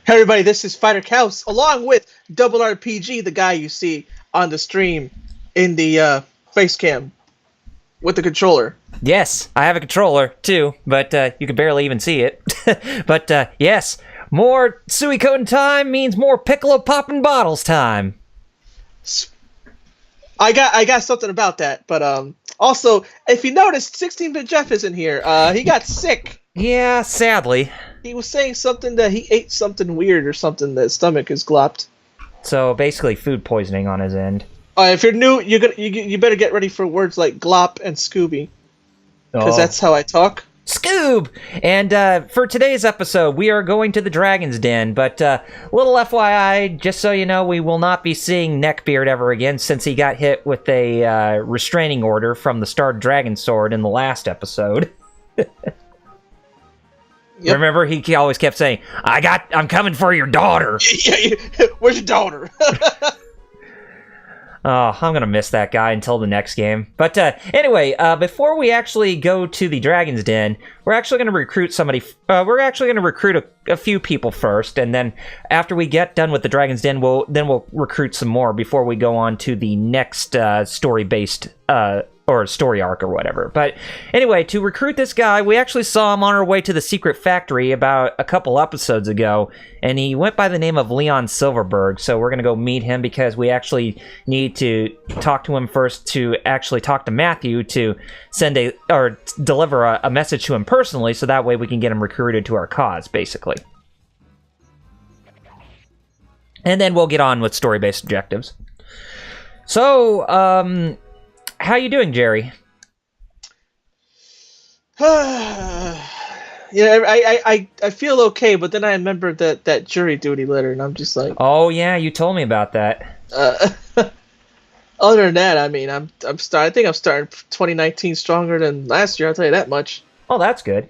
Hey everybody, this is Fighter Cows, along with Double RPG, the guy you see on the stream in the face cam with the controller. Yes, I have a controller too, but you can barely even see it. But yes, more Suikoden time means more piccolo popping bottles time. I got something about that, but also if you noticed, 16-bit Jeff isn't here. He got sick. Yeah, sadly. He was saying something that he ate something weird or something that his stomach is glopped. So basically, food poisoning on his end. If you're new, you better get ready for words like glop and Scooby, because that's how I talk. Scoob! And for today's episode, we are going to the Dragon's Den, but little FYI, just so you know, we will not be seeing Neckbeard ever again since he got hit with a restraining order from the Starred Dragon Sword in the last episode. Yep. Remember, he always kept saying, I'm coming for your daughter. Where's your daughter? Oh, I'm going to miss that guy until the next game. But anyway, before we actually go to the Dragon's Den, we're actually going to recruit somebody. We're actually going to recruit a few people first, and then after we get done with the Dragon's Den, we'll recruit some more before we go on to the next story-based or story arc or whatever. But anyway, to recruit this guy, we actually saw him on our way to the secret factory about a couple episodes ago, and he went by the name of Leon Silverberg, so we're going to go meet him because we actually need to talk to him first to actually talk to Matthew to deliver a message to him personally, so that way we can get him recruited to our cause, basically. And then we'll get on with story-based objectives. So, how you doing, Jerry? Yeah, I feel okay, but then I remember that jury duty letter, and I'm just like, oh yeah, you told me about that. Other than that, I mean, I think I'm starting 2019 stronger than last year. I'll tell you that much. Oh, that's good.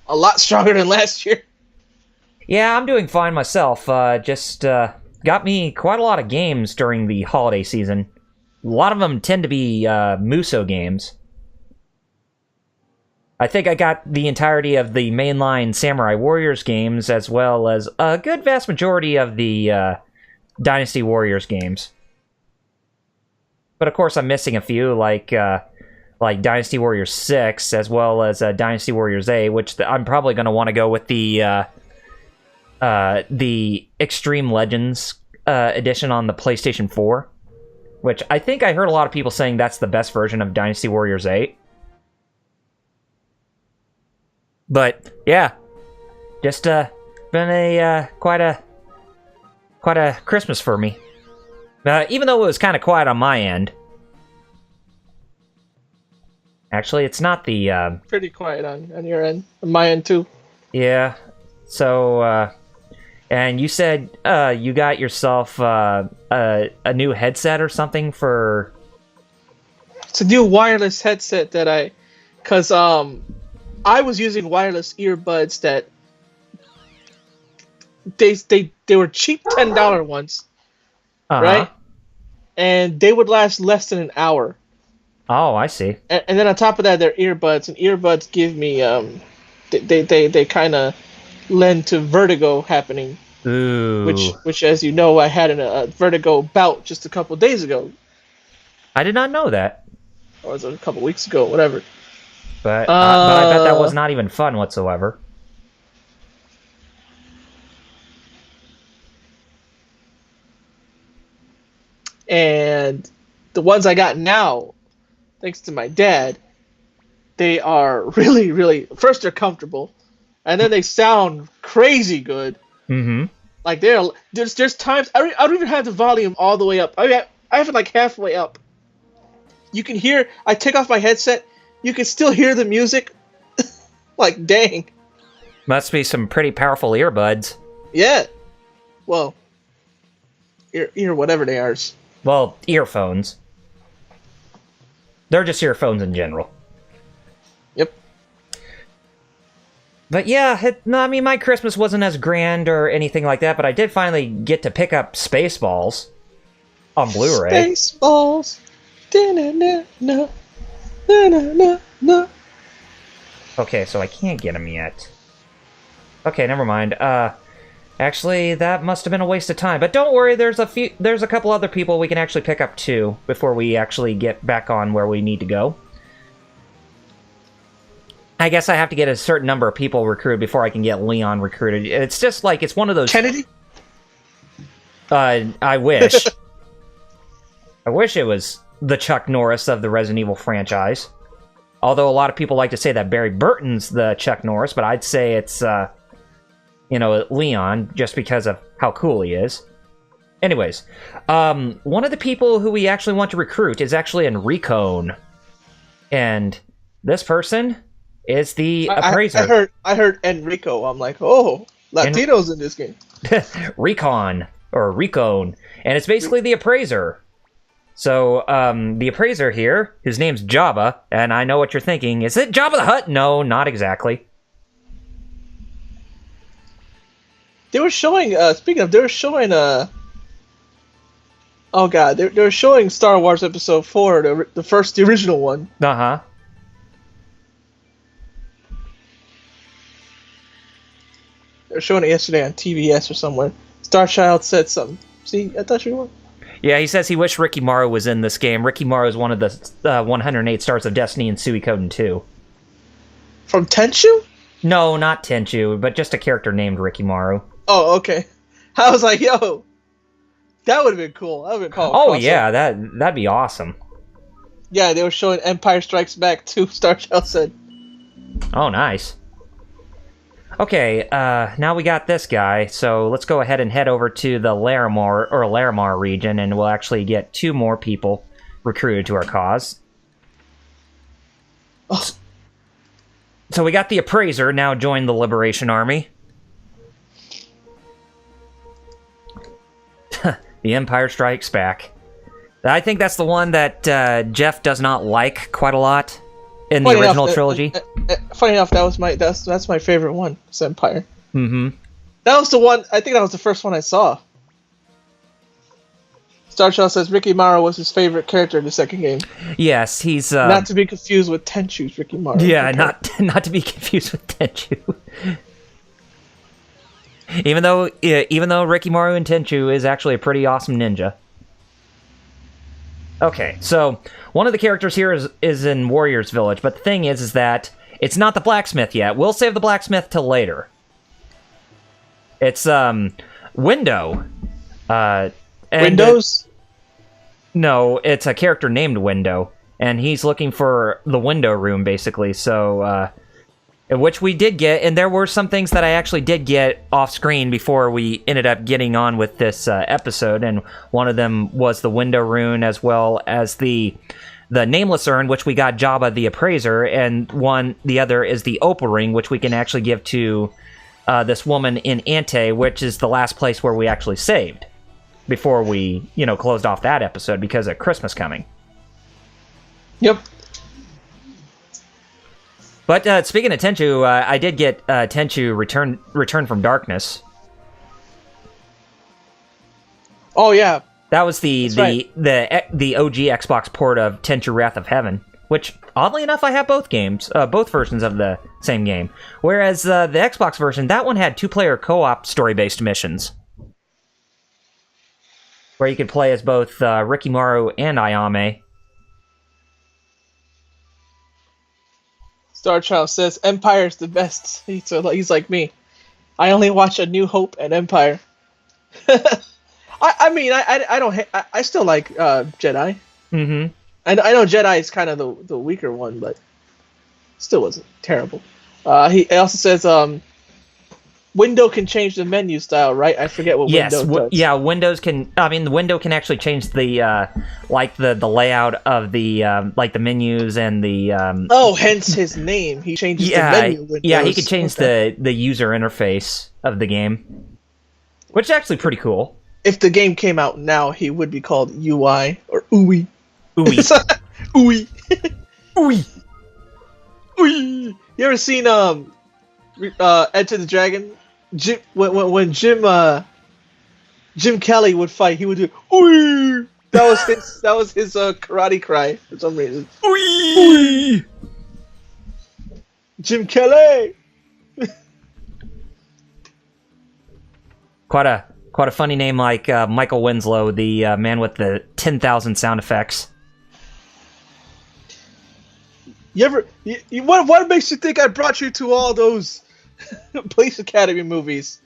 A lot stronger than last year. Yeah, I'm doing fine myself. Just got me quite a lot of games during the holiday season. A lot of them tend to be Muso games. I think I got the entirety of the mainline Samurai Warriors games, as well as a good vast majority of the Dynasty Warriors games. But of course, I'm missing a few, like Dynasty Warriors 6, as well as Dynasty Warriors 8, which I'm probably going to want to go with the Extreme Legends edition on the PlayStation 4. Which I think I heard a lot of people saying that's the best version of Dynasty Warriors 8. But yeah, just been a quite a Christmas for me. Even though it was kind of quiet on my end. Actually, it's not the pretty quiet on your end, on my end too. Yeah. So and you said you got yourself a new headset or something for... It's a new wireless headset that because I was using wireless earbuds that they were cheap $10 ones, right? And they would last less than an hour. Oh, I see. And then on top of that, they're earbuds, and earbuds give me they kind of lend to vertigo happening. Ooh. Which, as you know, I had a vertigo bout just a couple days ago. I did not know that. Or was it a couple weeks ago, whatever. But I bet that was not even fun whatsoever. And the ones I got now, thanks to my dad, they are really, really... First, they're comfortable. And then they sound crazy good. Mm-hmm. Like there's times I don't even have the volume all the way up. I have it like halfway up. You can hear. I take off my headset. You can still hear the music. Like dang. Must be some pretty powerful earbuds. Yeah. Well. Ear whatever they are. Well, earphones. They're just earphones in general. Yep. But yeah, I mean, my Christmas wasn't as grand or anything like that, but I did finally get to pick up Spaceballs on Blu-ray. Spaceballs. Da-na-na-na. Da-na-na-na. Okay, so I can't get them yet. Okay, never mind. Actually, that must have been a waste of time. But don't worry, there's a couple other people we can actually pick up too before we actually get back on where we need to go. I guess I have to get a certain number of people recruited before I can get Leon recruited. It's just like, it's one of those... Kennedy? I wish. I wish it was the Chuck Norris of the Resident Evil franchise. Although a lot of people like to say that Barry Burton's the Chuck Norris, but I'd say it's, Leon, just because of how cool he is. Anyways, one of the people who we actually want to recruit is actually Enrico. And this person is the appraiser. I heard Enrico. I'm like, oh, Latinos in this game. Recon, or Recon. And it's basically the appraiser. So, the appraiser here, his name's Jabba, and I know what you're thinking. Is it Jabba the Hutt? No, not exactly. They were showing, speaking of, they were showing, oh god, they were showing Star Wars Episode 4, the original one. Uh-huh. They were showing it yesterday on TBS or somewhere. Starchild said something. See, I thought you were. Yeah, he says he wished Ricky Morrow was in this game. Ricky Morrow is one of the 108 Stars of Destiny in Suikoden 2. From Tenchu? No, not Tenchu, but just a character named Ricky Morrow. Oh, okay. I was like, yo, that would have been cool. That would have been cool. Oh, yeah, that'd be awesome. Yeah, they were showing Empire Strikes Back 2, Starchild said. Oh, nice. Okay, now we got this guy, so let's go ahead and head over to the Larimar region, and we'll actually get 2 more people recruited to our cause. Oh. So we got the appraiser now joined the Liberation Army. The Empire Strikes Back. I think that's the one that Jeff does not like quite a lot in the original trilogy. Funny enough, that's my favorite one. It's Empire. Mm-hmm. That was the one. I think that was the first one I saw. Starchild says Ricky Morrow was his favorite character in the second game. Yes, he's not to be confused with Tenchu's Ricky Morrow. Yeah, not to be confused with Tenchu. Even though Ricky Morrow and Tenchu is actually a pretty awesome ninja. Okay, so one of the characters here is in Warrior's Village, but the thing is that it's not the blacksmith yet. We'll save the blacksmith till later. It's Window. Windows? No, it's a character named Window, and he's looking for the window room, basically. So, which we did get, and there were some things that I actually did get off screen before we ended up getting on with this episode, and one of them was the window rune, as well as the nameless urn, which we got Jabba the appraiser, and the other is the opal ring, which we can actually give to this woman in Ante, which is the last place where we actually saved before we, closed off that episode because of Christmas coming. Yep. But speaking of Tenchu, I did get Tenchu Return from Darkness. Oh yeah, that was the OG Xbox port of Tenchu Wrath of Heaven, which oddly enough I have both versions of the same game. Whereas the Xbox version, that one had 2-player co-op story-based missions, where you could play as both Ricky Morrow and Ayame. Starchild says Empire's the best. He's like me. I only watch A New Hope and Empire. I still like Jedi. Mm-hmm. I know Jedi is kind of the weaker one, but still wasn't terrible. He also says Window can change the menu style, right? I forget what Window does. Yeah, Windows can. I mean, the window can actually change the the layout of the the menus and the. Hence his name. He changes the menu windows. Yeah, he could change the user interface of the game, which is actually pretty cool. If the game came out now, he would be called UI or UI. UI. UI. UI. UI. You ever seen Enter the Dragon? When Jim Kelly would fight, he would do "Oi!" That was his karate cry for some reason. Oi! Jim Kelly. Quite a funny name, like Michael Winslow, the man with the 10,000 sound effects. What makes you think I brought you to all those Police Academy movies?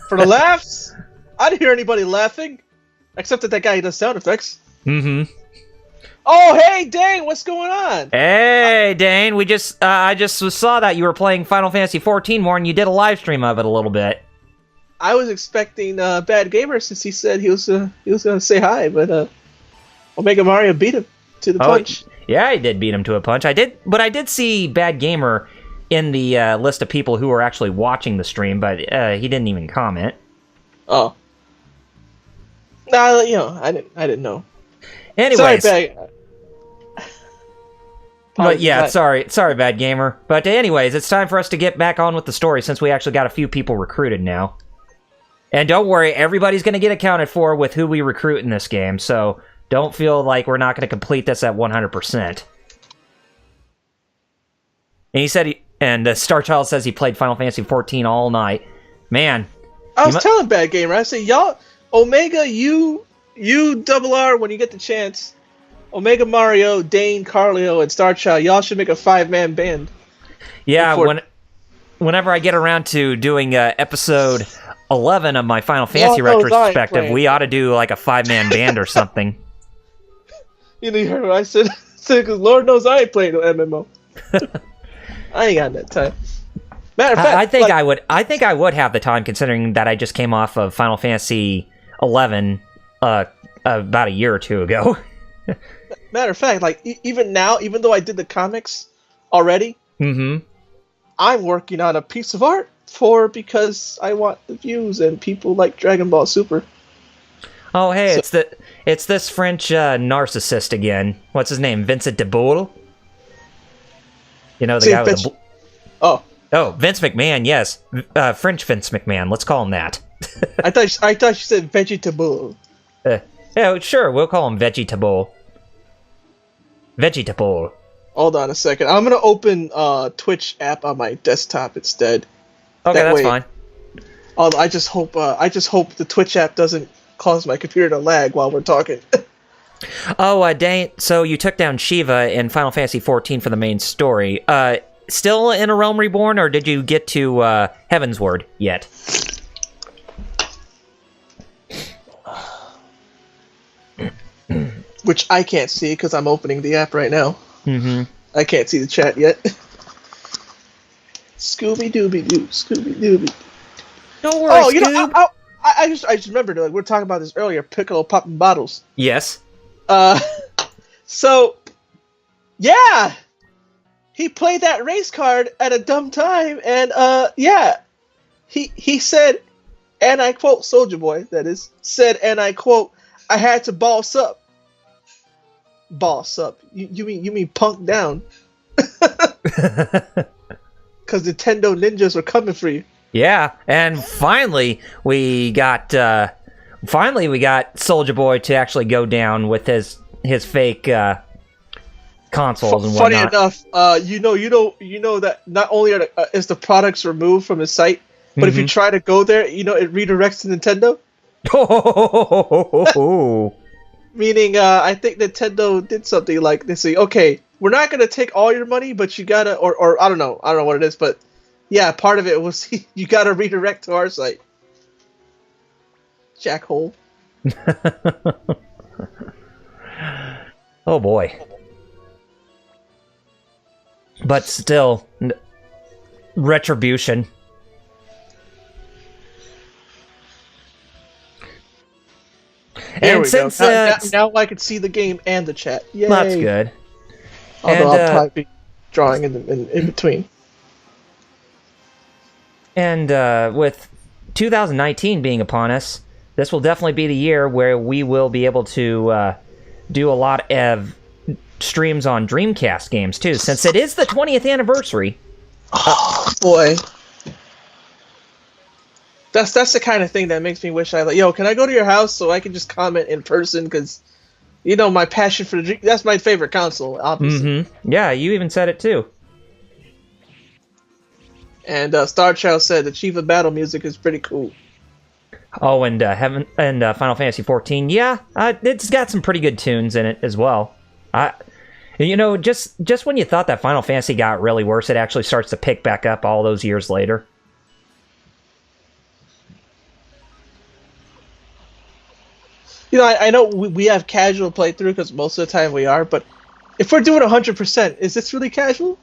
For the laughs? I didn't hear anybody laughing, except that guy who does sound effects. Mm-hmm. Oh, hey, Dane, what's going on? Hey, Dane, I just saw that you were playing Final Fantasy 14 more, and you did a live stream of it a little bit. I was expecting Bad Gamer, since he said he was gonna say hi, but Omega Mario beat him to the punch. Yeah, I did beat him to a punch. I did see Bad Gamer in the list of people who were actually watching the stream, but he didn't even comment. Oh. No, I didn't know. Anyways. Sorry, But yeah, sorry, Bad Gamer. But anyways, it's time for us to get back on with the story, since we actually got a few people recruited now. And don't worry, everybody's going to get accounted for with who we recruit in this game, so don't feel like we're not going to complete this at 100%. And he said, Starchild says he played Final Fantasy 14 all night. Man. I was telling Bad Gamer, I said, y'all, Omega, you Double R, when you get the chance, Omega Mario, Dane, Carlio, and Starchild, y'all should make a 5-man band. Yeah, whenever I get around to doing episode 11 of my Final Fantasy retrospective, we ought to do like a 5-man band or something. You heard what I said? Because Lord knows I ain't playing no MMO. I ain't got that time. Matter of fact, I think I would have the time, considering that I just came off of Final Fantasy 11 about a year or two ago. Matter of fact, like even now, even though I did the comics already, I'm working on a piece of art because I want the views and people like Dragon Ball Super. Oh, hey, it's this French narcissist again. What's his name? Vincent de Boule? You know, the guy with the... Oh, Vince McMahon, yes. French Vince McMahon, let's call him that. I thought you said vegetable. Yeah, sure, we'll call him Vegetable. Vegetable. Hold on a second. I'm gonna open Twitch app on my desktop instead. Okay, that's fine. Although I just hope the Twitch app doesn't cause my computer to lag while we're talking. Oh, Dane, so you took down Shiva in Final Fantasy 14 for the main story. Still in A Realm Reborn, or did you get to Heavensward yet? Which I can't see because I'm opening the app right now. Mm-hmm. I can't see the chat yet. Scooby-Dooby-Doo, Scooby-Dooby. Don't worry, I just remembered, like, we were talking about this earlier, Piccolo popping bottles. Yes. So, yeah! He played that race card at a dumb time, and, yeah. He said, and I quote, Soulja Boy, that is, said, and I quote, I had to boss up. Boss up. You mean punk down. Because Nintendo ninjas were coming for you. Yeah, and finally we got Soulja Boy to actually go down with his fake consoles and whatnot. Funny enough, you know that not only is the products removed from his site, but if you try to go there, it redirects to Nintendo. Meaning, I think Nintendo did something like they say, okay, we're not gonna take all your money, but you gotta, or I don't know what it is, but yeah, part of it was you gotta redirect to our site. Jackhole. Oh boy. But still, retribution. There we go. Now I can see the game and the chat. Yay. That's good. Although I'll probably be drawing in between. And with 2019 being upon us, this will definitely be the year where we will be able to do a lot of streams on Dreamcast games too, since it is the 20th anniversary. Oh boy. That's the kind of thing that makes me wish can I go to your house so I can just comment in person, because my passion for that's my favorite console, obviously. Yeah, you even said it too. And Starchild said the Chief of Battle music is pretty cool. Oh, and Final Fantasy 14. Yeah, it's got some pretty good tunes in it as well. Just when you thought that Final Fantasy got really worse, it actually starts to pick back up all those years later. I know we have casual playthrough because most of the time we are, but if we're doing 100%, is this really casual?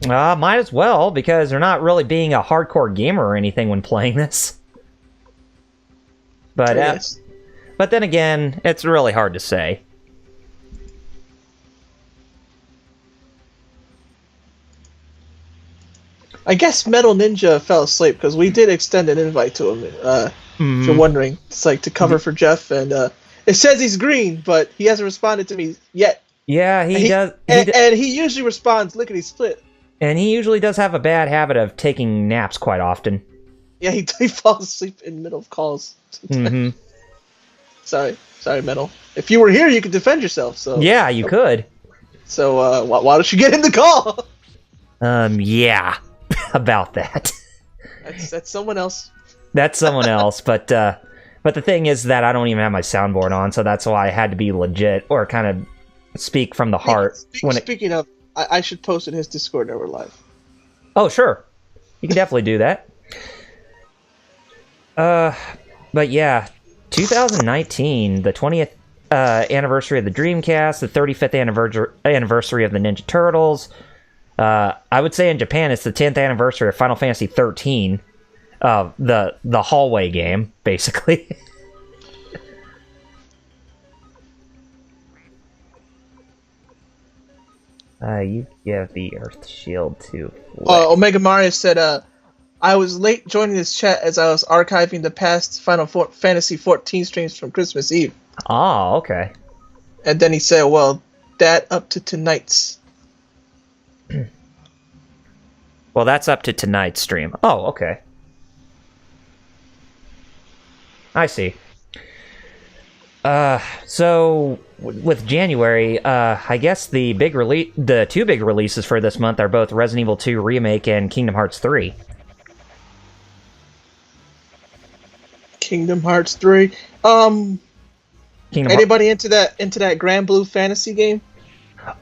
Might as well, because they're not really being a hardcore gamer or anything when playing this. But Yes. but then again, it's really hard to say. I guess Metal Ninja fell asleep because we did extend an invite to him. If you're wondering, it's like to cover for Jeff, and it says he's green, but he hasn't responded to me yet. Yeah, he does. And he usually responds lickety split. And he usually does have a bad habit of taking naps quite often. Yeah, he falls asleep in the middle of calls. Mm-hmm. Sorry, Metal. If you were here, you could defend yourself. So yeah, you could. So why don't you get in the call? Yeah, about that. That's someone else. That's someone else, but the thing is that I don't even have my soundboard on, so that's why I had to be legit or kind of speak from the heart. Speaking of, I should post in his Discord that we're live. Oh, sure. You can definitely do that. But yeah, 2019, the 20th anniversary of the Dreamcast, the 35th anniversary of the Ninja Turtles. I would say in Japan it's the 10th anniversary of Final Fantasy 13. The hallway game, basically. You give the Earth Shield to... Omega Mario said, I was late joining this chat as I was archiving the past Final Fantasy 14 streams from Christmas Eve. Oh, okay. And then he said, well, that up to tonight's. Well, that's up to tonight's stream. Oh, okay. I see. So with January, I guess the two big releases for this month are both Resident Evil 2 Remake and Kingdom Hearts 3. Kingdom Hearts 3. Anybody into that Grand Blue Fantasy game?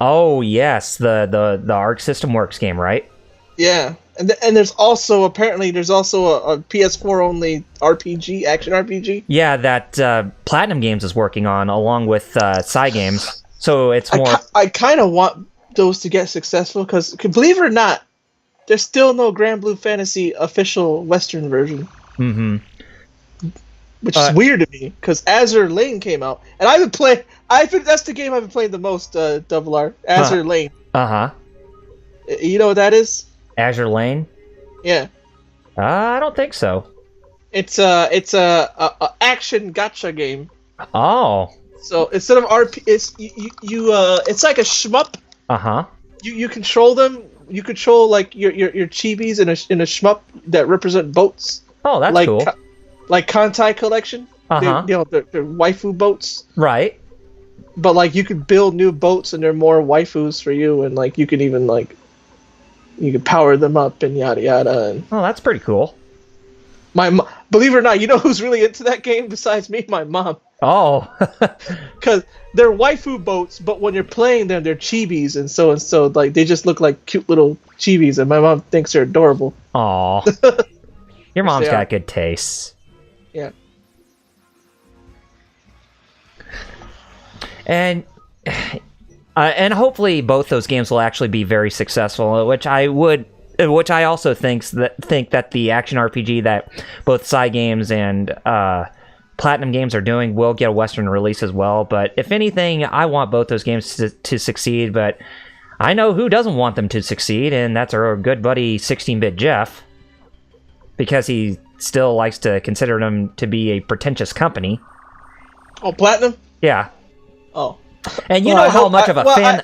Oh yes, the Arc System Works game, right? Yeah, and there's also a PS4 only RPG, action RPG. Yeah, that Platinum Games is working on along with Cygames. So it's more. I kind of want those to get successful because, believe it or not, there's still no Grand Blue Fantasy official Western version. Mm-hmm. Which is weird to me because Azure Lane came out, and that's the game I've been playing the most. Double R, Azure Lane. Uh-huh. You know what that is? Azure Lane? Yeah. I don't think so. It's a action gacha game. Oh. So instead of RP, it's like a shmup. Uh-huh. You control them. You control like your chibis in a shmup that represent boats. Oh, that's cool. Like Kantai Collection. Uh-huh. They're waifu boats. Right. But like you could build new boats and they're more waifus for you, and like you can even like you can power them up and yada yada. And oh, that's pretty cool. Believe it or not, you know who's really into that game besides me? My mom. Oh. Because they're waifu boats, but when you're playing them, they're chibis, and so like they just look like cute little chibis, and my mom thinks they're adorable. Aw. Your mom's got good taste. Yeah. And hopefully both those games will actually be very successful, which I also think that the action RPG that both Cygames and Platinum Games are doing will get a Western release as well. But if anything, I want both those games to succeed, but I know who doesn't want them to succeed, and that's our good buddy 16-Bit Jeff, because he still likes to consider them to be a pretentious company. Oh, Platinum? Yeah. Oh. And you know how much of a fan...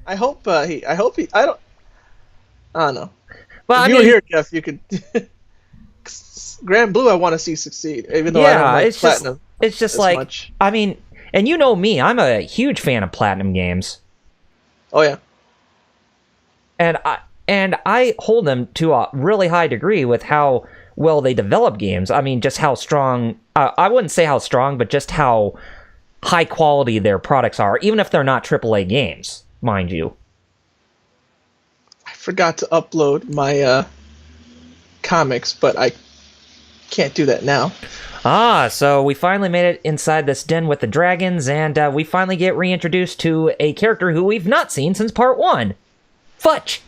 I hope he... I don't know. Well, if you were here, Jeff, you could... Grand Blue I want to see succeed, even though I don't like Platinum. It's just like... Much. I mean, and you know me, I'm a huge fan of Platinum Games. Oh, yeah. And I hold them to a really high degree with how well they develop games. I mean, just how strong, I wouldn't say how strong, but just how high quality their products are, even if they're not AAA games, mind you. I forgot to upload my comics, but I can't do that now. So we finally made it inside this den with the dragons, and we finally get reintroduced to a character who we've not seen since part 1. Futch!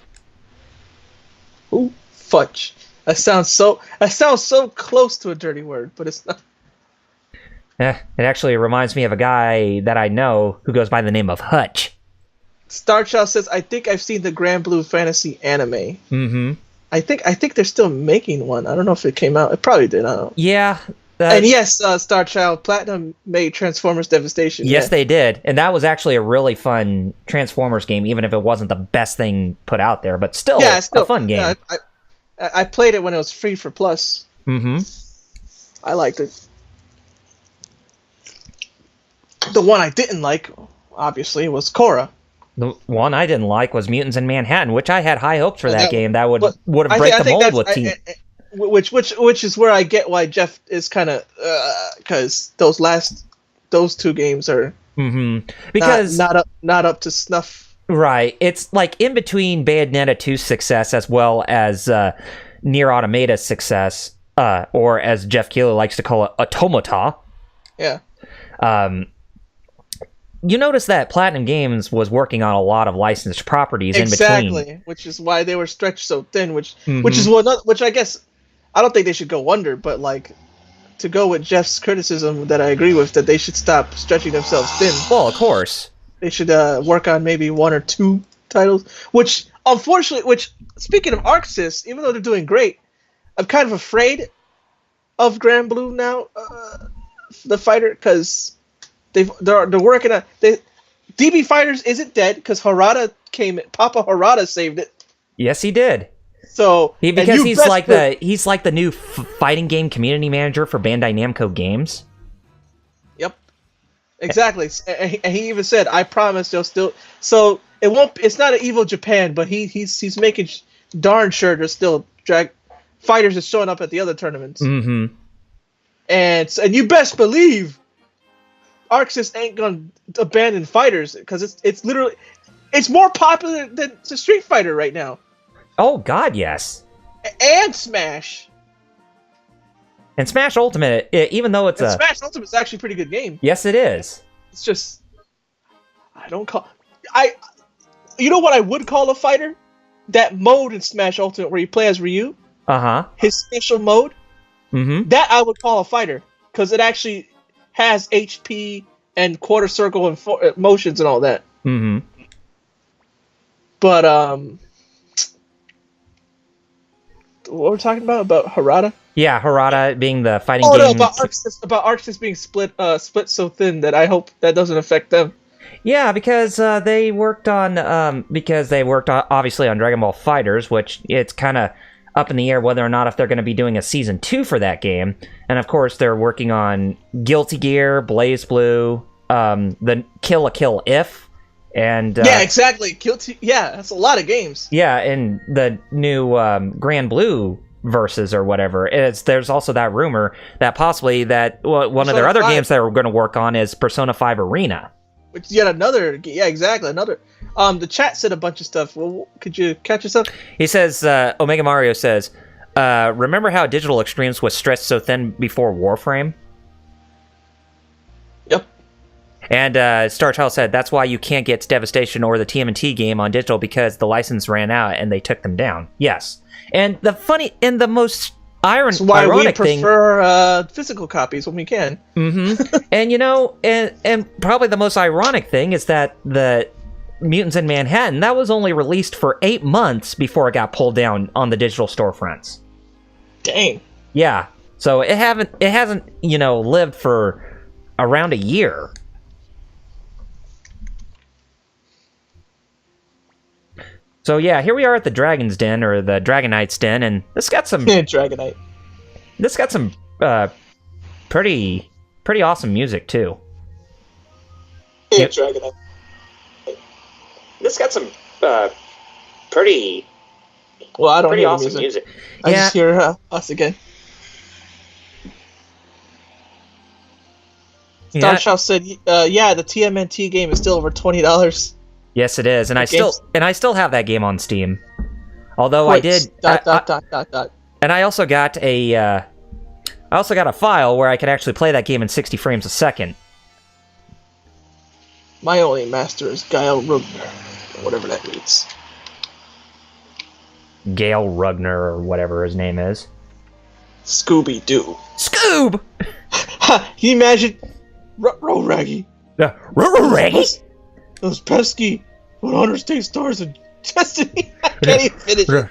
Ooh, fudge. That sounds so close to a dirty word, but it's not. It actually reminds me of a guy that I know who goes by the name of Hutch. Starchild says, I think I've seen the Grand Blue Fantasy anime. Mm-hmm. I think they're still making one. I don't know if it came out. It probably did. I don't know. Yeah. And yes, Starchild, Platinum made Transformers Devastation. Yes, they did. And that was actually a really fun Transformers game, even if it wasn't the best thing put out there. But still, a fun game. Yeah, I played it when it was free for Plus. Mm-hmm. I liked it. The one I didn't like, obviously, was Korra. The one I didn't like was Mutants in Manhattan, which I had high hopes for that game. That would have break the mold with Team. Which is where I get why Jeff is kind of because those two games are because not up to snuff. Right, it's like in between Bayonetta 2's success as well as Nier Automata's success, or as Jeff Keighley likes to call it, Automata. Yeah. You notice that Platinum Games was working on a lot of licensed properties in between. Exactly, which is why they were stretched so thin. Which I guess I don't think they should go under, but like to go with Jeff's criticism that I agree with, that they should stop stretching themselves thin. Well, of course, they should work on maybe 1 or 2 titles. Which unfortunately, speaking of ArcSys, even though they're doing great, I'm kind of afraid of Grand Blue now, the fighter, because they're working on DB Fighters isn't dead because Papa Harada saved it. Yes, he did. So because he's like the new fighting game community manager for Bandai Namco Games. Yep, exactly. And he even said, "I promise they'll still." So it won't. It's not an evil Japan, but he's making darn sure there's still fighters are showing up at the other tournaments. Mm-hmm. And you best believe ArcSys ain't gonna abandon fighters because it's literally more popular than the Street Fighter right now. Oh God, yes. And Smash. And Smash Ultimate, even though Smash Ultimate is actually a pretty good game. Yes, it is. It's just you know what I would call a fighter? That mode in Smash Ultimate where you play as Ryu. His special mode. Mm-hmm. That I would call a fighter because it actually has HP and quarter circle and motions and all that. Mm-hmm. But what we're talking about Harada? Yeah, Harada being the fighting game. Oh no, about ArcSys being split so thin that I hope that doesn't affect them. Yeah, because they worked on obviously on Dragon Ball FighterZ, which it's kind of up in the air whether or not if they're going to be doing a season 2 for that game. And of course, they're working on Guilty Gear, Blaze Blue, the Kill la Kill If, and yeah, exactly. Guilty. Yeah, that's a lot of games. Yeah, and the new Grand Blue versus or whatever. There's also that rumor that possibly one of their other games that we're going to work on is Persona 5 Arena. Which is yet another. Yeah, exactly. Another. The chat said a bunch of stuff. Well, could you catch us up? He says, Omega Mario says, remember how Digital Extremes was stretched so thin before Warframe? Yep. And Starchild said, that's why you can't get Devastation or the TMNT game on digital because the license ran out and they took them down. Yes. And the most ironic thing... That's why we prefer physical copies when we can. Mm-hmm. And, and probably the most ironic thing is that the Mutants in Manhattan, that was only released for 8 months before it got pulled down on the digital storefronts. Dang. Yeah. So it hasn't, lived for around a year. So yeah, here we are at the Dragon's Den, or the Dragonite's Den, and this got some... Dragonite. This got some pretty awesome music, too. Yeah, Dragonite. This got some pretty... Well, I don't hear awesome music. music. I just hear us again. Star Child said, "Yeah, the TMNT game is still over $20." Yes, it is, and I still have that game on Steam. Although I did. And I also got a file where I could actually play that game in 60 frames a second. My only master is Gael Rugner, whatever that means. Gael Rugner, or whatever his name is. Scooby-Doo. Scoob! Can you imagine? Ruh-roh, Raggy. Ruh-roh, Raggy? Those pesky 100 state stars of Destiny. I can't even finish it.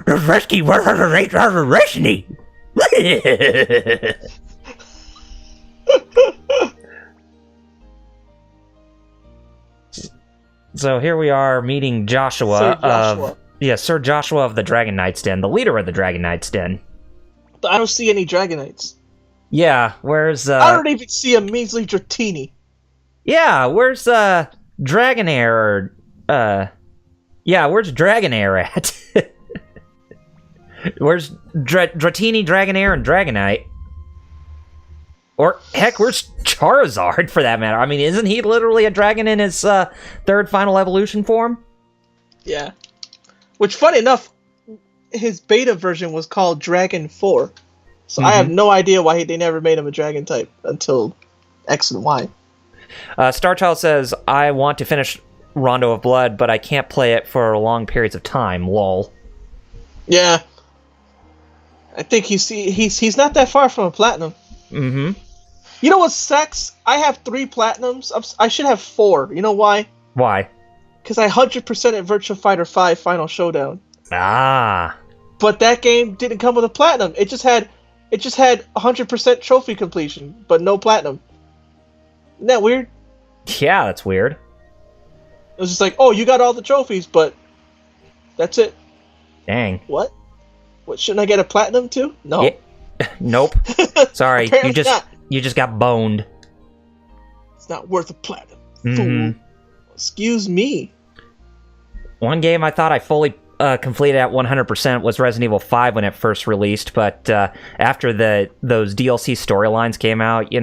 Pesky 100 stars of Destiny. So here we are meeting Joshua Sir Joshua of the Dragon Knight's Den, the leader of the Dragon Knight's Den. I don't see any Dragon Knights. Yeah, where's I don't even see a measly Dratini. Yeah, where's Dragonair? Where's Dragonair at? Where's Dratini, Dragonair, and Dragonite? Or, heck, where's Charizard, for that matter? I mean, isn't he literally a dragon in his third final evolution form? Yeah. Which, funny enough, his beta version was called Dragon 4. So I have no idea why they never made him a dragon type until X and Y. Starchild says, I want to finish Rondo of Blood, but I can't play it for long periods of time, lol. Yeah. I think he's not that far from a platinum. Mm-hmm. You know what sucks? I have 3 platinums. I should have 4. You know why? Why? Because I 100% at Virtua Fighter 5 Final Showdown. Ah. But that game didn't come with a platinum. It just had 100% trophy completion, but no platinum. Isn't that weird? Yeah, that's weird. It was just like, oh, you got all the trophies, but that's it. Dang. What? Shouldn't I get a platinum too? No. Yeah. Nope. Sorry, you just got boned. It's not worth a platinum. Mm-hmm. Fool. Excuse me. One game I thought I fully completed at 100% was Resident Evil 5 when it first released, but after those DLC storylines came out,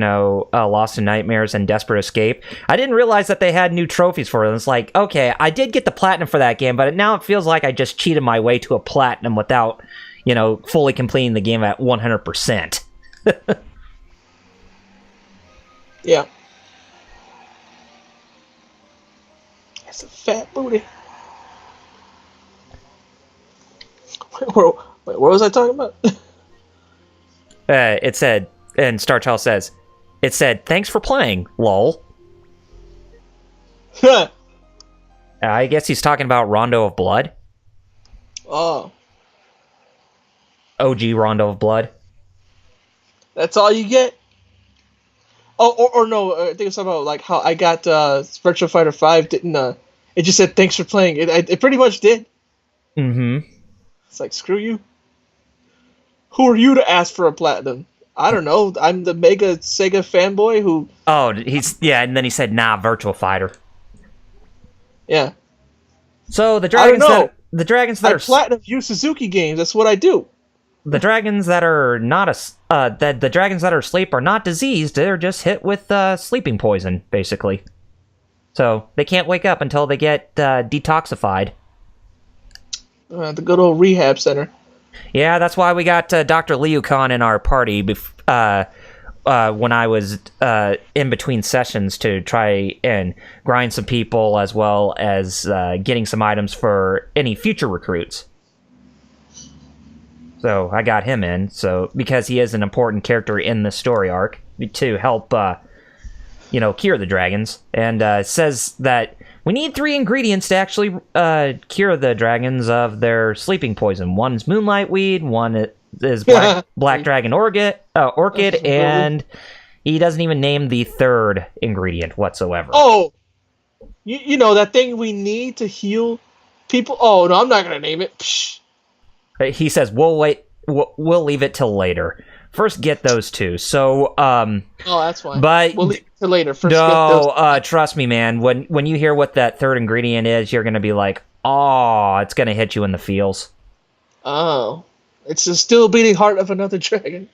Lost in Nightmares and Desperate Escape, I didn't realize that they had new trophies for it. It's like, okay, I did get the platinum for that game, but now it feels like I just cheated my way to a platinum without, fully completing the game at 100%. Yeah. That's a fat booty. Wait, what was I talking about? It said, and Starchild says, it said, thanks for playing, lol. I guess he's talking about Rondo of Blood. Oh. OG Rondo of Blood. That's all you get? Oh, or no, I think it's something about like how I got Virtua Fighter 5 didn't, it just said thanks for playing. It pretty much did. Mm-hmm. It's like, screw you. Who are you to ask for a platinum? I don't know. I'm the mega Sega fanboy who... Oh, and then he said, nah, Virtua Fighter. Yeah. So the dragons that I platinum Yu Suzuki games. That's what I do. The dragons that are the dragons that are asleep are not diseased. They're just hit with sleeping poison, basically. So they can't wake up until they get detoxified. The good old rehab center. Yeah, that's why we got Dr. Liu Khan in our party when I was in between sessions to try and grind some people as well as getting some items for any future recruits. So I got him in, because he is an important character in the story arc to help, cure the dragons. And it says that we need 3 ingredients to actually cure the dragons of their sleeping poison. One is moonlight weed, one is black dragon orchid, and he doesn't even name the 3rd ingredient whatsoever. Oh, you know that thing we need to heal people? Oh, no, I'm not going to name it. Psh. He says, we'll wait. We'll leave it till later. First, get those 2. So, oh, that's fine. But we'll leave it till later. First, no, trust me, man. When you hear what that 3rd ingredient is, you're gonna be like, oh, it's gonna hit you in the feels. Oh, it's the still beating heart of another dragon.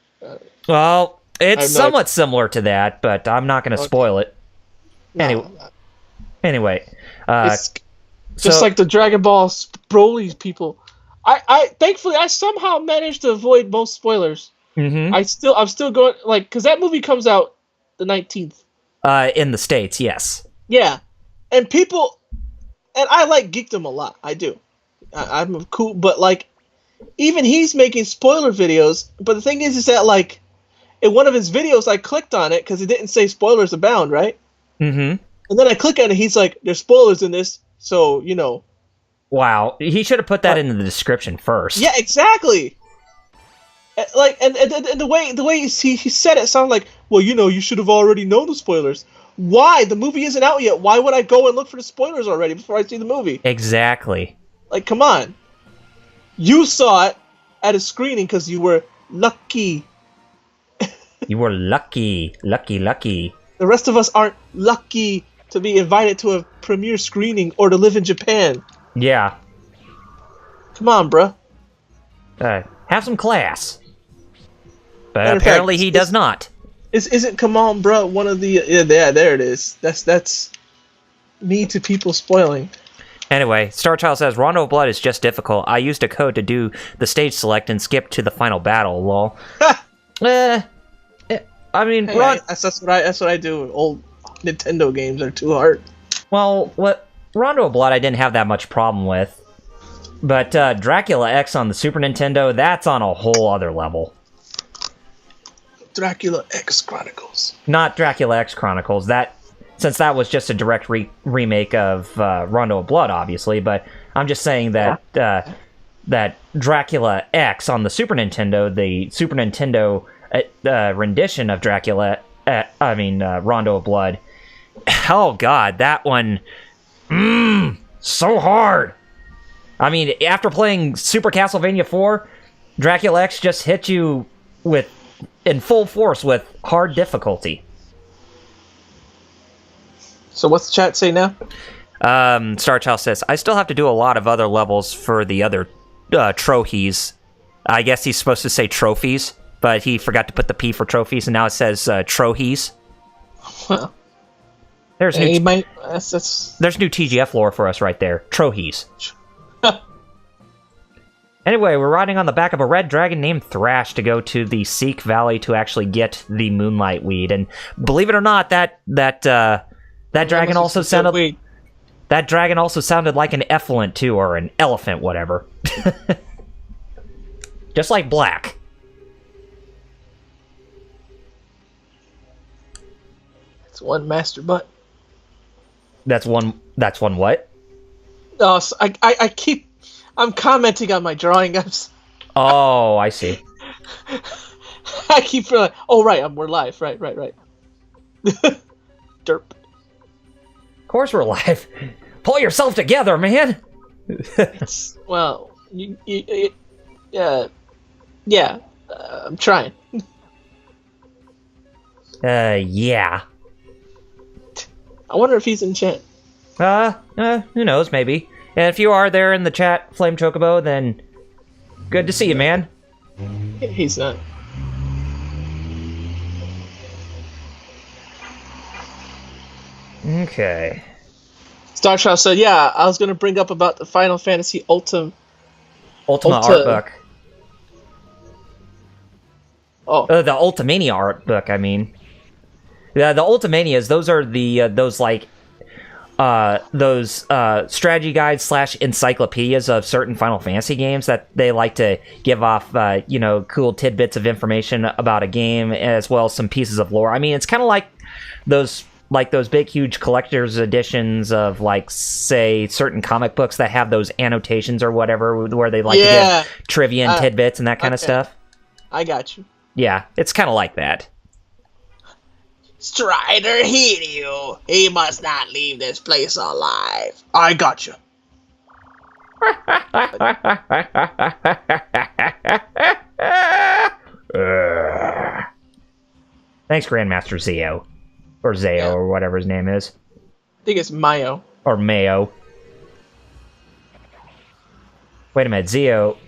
Well, It's somewhat similar to that, but I'm not going to spoil it. No. Anyway, it's just like the Dragon Ball Broly people. I thankfully I somehow managed to avoid most spoilers. Mm-hmm. I'm still going because that movie comes out the 19th. In the States, yes. Yeah, and people, and I like Geekdom a lot. I do. I'm cool, but like, even he's making spoiler videos. But the thing is that like, in one of his videos, I clicked on it because it didn't say spoilers abound, right? Mm-hmm. And then I click on it. He's like, "There's spoilers in this, so you know." Wow, he should have put that in the description first. Yeah, exactly. Like, and the way he said it sounded like, well, you know, you should have already known the spoilers. Why? The movie isn't out yet. Why would I go and look for the spoilers already before I see the movie? Exactly. Like, come on. You saw it at a screening because you were lucky. You were lucky. Lucky. The rest of us aren't lucky to be invited to a premiere screening or to live in Japan. Yeah. Come on, bruh. Have some class. But apparently he does not. Isn't come on, bruh, one of the... Yeah, there it is. That's me to people spoiling. Anyway, Starchild says, Rondo of Blood is just difficult. I used a code to do the stage select and skip to the final battle, lol. I mean... Hey, that's what I do. Old Nintendo games are too hard. Well, Rondo of Blood I didn't have that much problem with. But Dracula X on the Super Nintendo, that's on a whole other level. Dracula X Chronicles. Not Dracula X Chronicles. Since that was just a direct remake of Rondo of Blood, obviously. But I'm just saying that that Dracula X on the Super Nintendo, the Super Nintendo rendition of Dracula, Rondo of Blood. Oh God, that one, so hard. I mean, after playing Super Castlevania 4, Dracula X just hit you in full force with hard difficulty. So what's the chat say now? Starchild says, I still have to do a lot of other levels for the other trophies. I guess he's supposed to say trophies, but he forgot to put the P for trophies, and now it says trohies. Well, there's new there's new TGF lore for us right there. Trohies. Anyway, we're riding on the back of a red dragon named Thrash to go to the Seek Valley to actually get the Moonlight Weed. And believe it or not, that dragon also sounded like an effluent too, or an elephant, whatever. Just like Black. It's one master butt. That's one what? Oh, so I'm commenting on my drawing. Oh, I see. I keep feeling, oh right, we're live. Right. Derp. Of course we're live. Pull yourself together, man. Well, I'm trying. Yeah. I wonder if he's in chat. Who knows, maybe. And if you are there in the chat, Flame Chocobo, then good to see you, man. He's not. Okay. Starchild said, yeah, I was going to bring up about the Final Fantasy Ultima art book. Oh. The Ultimania art book, I mean. Yeah, the Ultimanias, those are those strategy guides / encyclopedias of certain Final Fantasy games that they like to give off, cool tidbits of information about a game, as well as some pieces of lore. I mean, it's kind of like those big, huge collector's editions of, say, certain comic books that have those annotations or whatever, where they like to give trivia and tidbits and that kind of stuff. I got you. Yeah, it's kind of like that. Strider hit you. He must not leave this place alive. I got you. Thanks, Grandmaster Zeo. Or Zeo, or whatever his name is. I think it's Mayo. Or Mayo. Wait a minute, Zeo...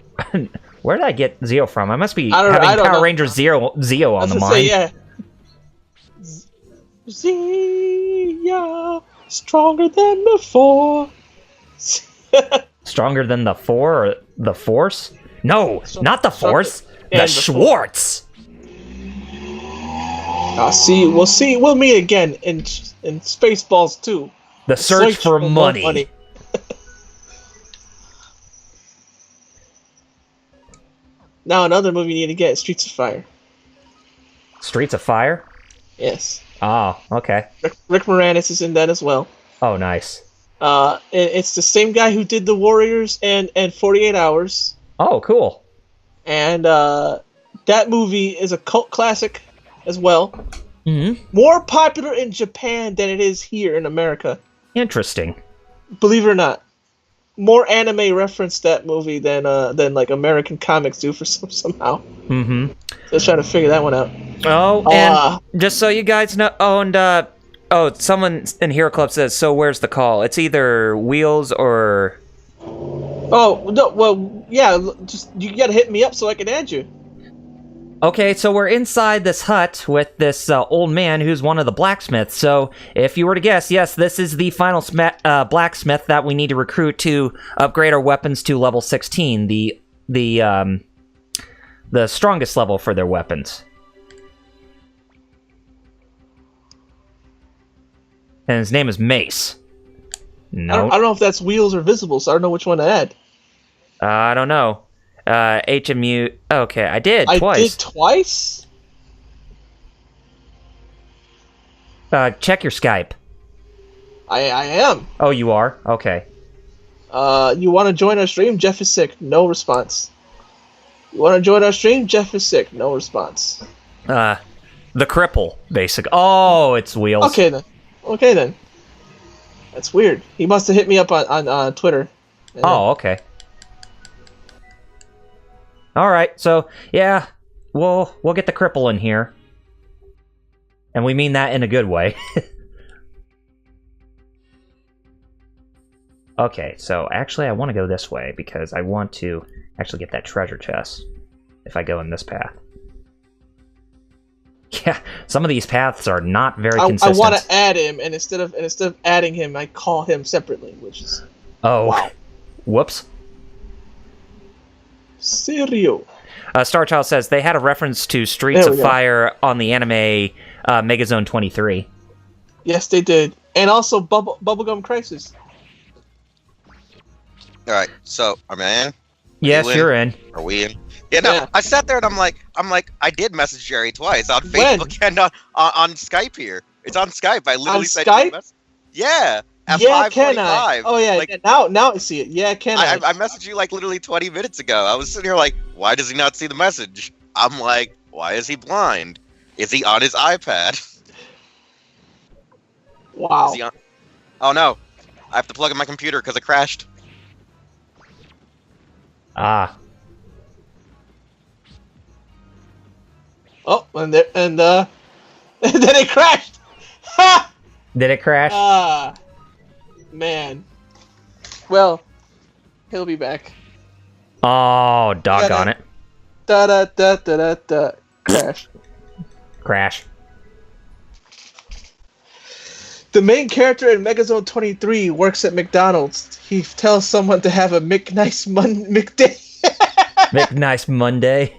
Where did I get Zeo from? I must be I having don't Power know. Ranger Zeo on the mind. Say, yeah. Zeo, stronger than before. Stronger than the Four or the Force? No, not the Force. The Schwartz. We'll meet again in Spaceballs 2. The search for money. Now another movie you need to get is Streets of Fire. Streets of Fire? Yes. Oh, okay. Rick Moranis is in that as well. Oh, nice. It's the same guy who did The Warriors and 48 Hours. Oh, cool. And that movie is a cult classic as well. Mm-hmm. More popular in Japan than it is here in America. Interesting. Believe it or not. More anime reference that movie than like American comics do for somehow. Mm-hmm. Just trying to figure that one out. Oh, and just so you guys know, someone in Hero Club says, so where's the call? It's either Wheels or... Oh, no, well, yeah, just you gotta hit me up so I can add you. Okay, so we're inside this hut with this old man who's one of the blacksmiths. So if you were to guess, yes, this is the final blacksmith that we need to recruit to upgrade our weapons to level 16, the strongest level for their weapons. And his name is Mace. No, I don't know if that's Wheels or Visible, so I don't know which one to add. I don't know. HMU. Okay, I did twice. I did twice? Check your Skype. I am. Oh, you are? Okay. You want to join our stream? Jeff is sick. No response. You want to join our stream? Jeff is sick. No response. The cripple, basic. Oh, it's Wheels. Okay then. That's weird. He must have hit me up on Twitter. Oh, okay. All right, so yeah, we'll get the cripple in here, and we mean that in a good way. Okay, so actually, I want to go this way because I want to actually get that treasure chest. If I go in this path, yeah, some of these paths are not very consistent. I want to add him, and instead of adding him, I call him separately, which is wow. Whoops. Serio. Starchild says they had a reference to Streets of Fire on the anime Megazone 23. Yes, they did. And also Bubblegum Crisis. Alright, so, am I in? Yes, you're in. Are we in? Yeah, no, I sat there and I'm like, I did message Jerry twice on Facebook and on Skype here. It's on Skype. I literally sent you a message. Yeah. At 5:45. Oh yeah, like, now I see it. Yeah, I messaged you like literally 20 minutes ago. I was sitting here like, why does he not see the message? I'm like, why is he blind? Is he on his iPad? Wow. Oh no, I have to plug in my computer because it crashed. Ah. Oh, and then it crashed. Ha! Did it crash? Ah. Man. Well, he'll be back. Oh, doggone it. Da. Crash. Crash. The main character in Megazone 23 works at McDonald's. He tells someone to have a McNice McDay. McNice Monday.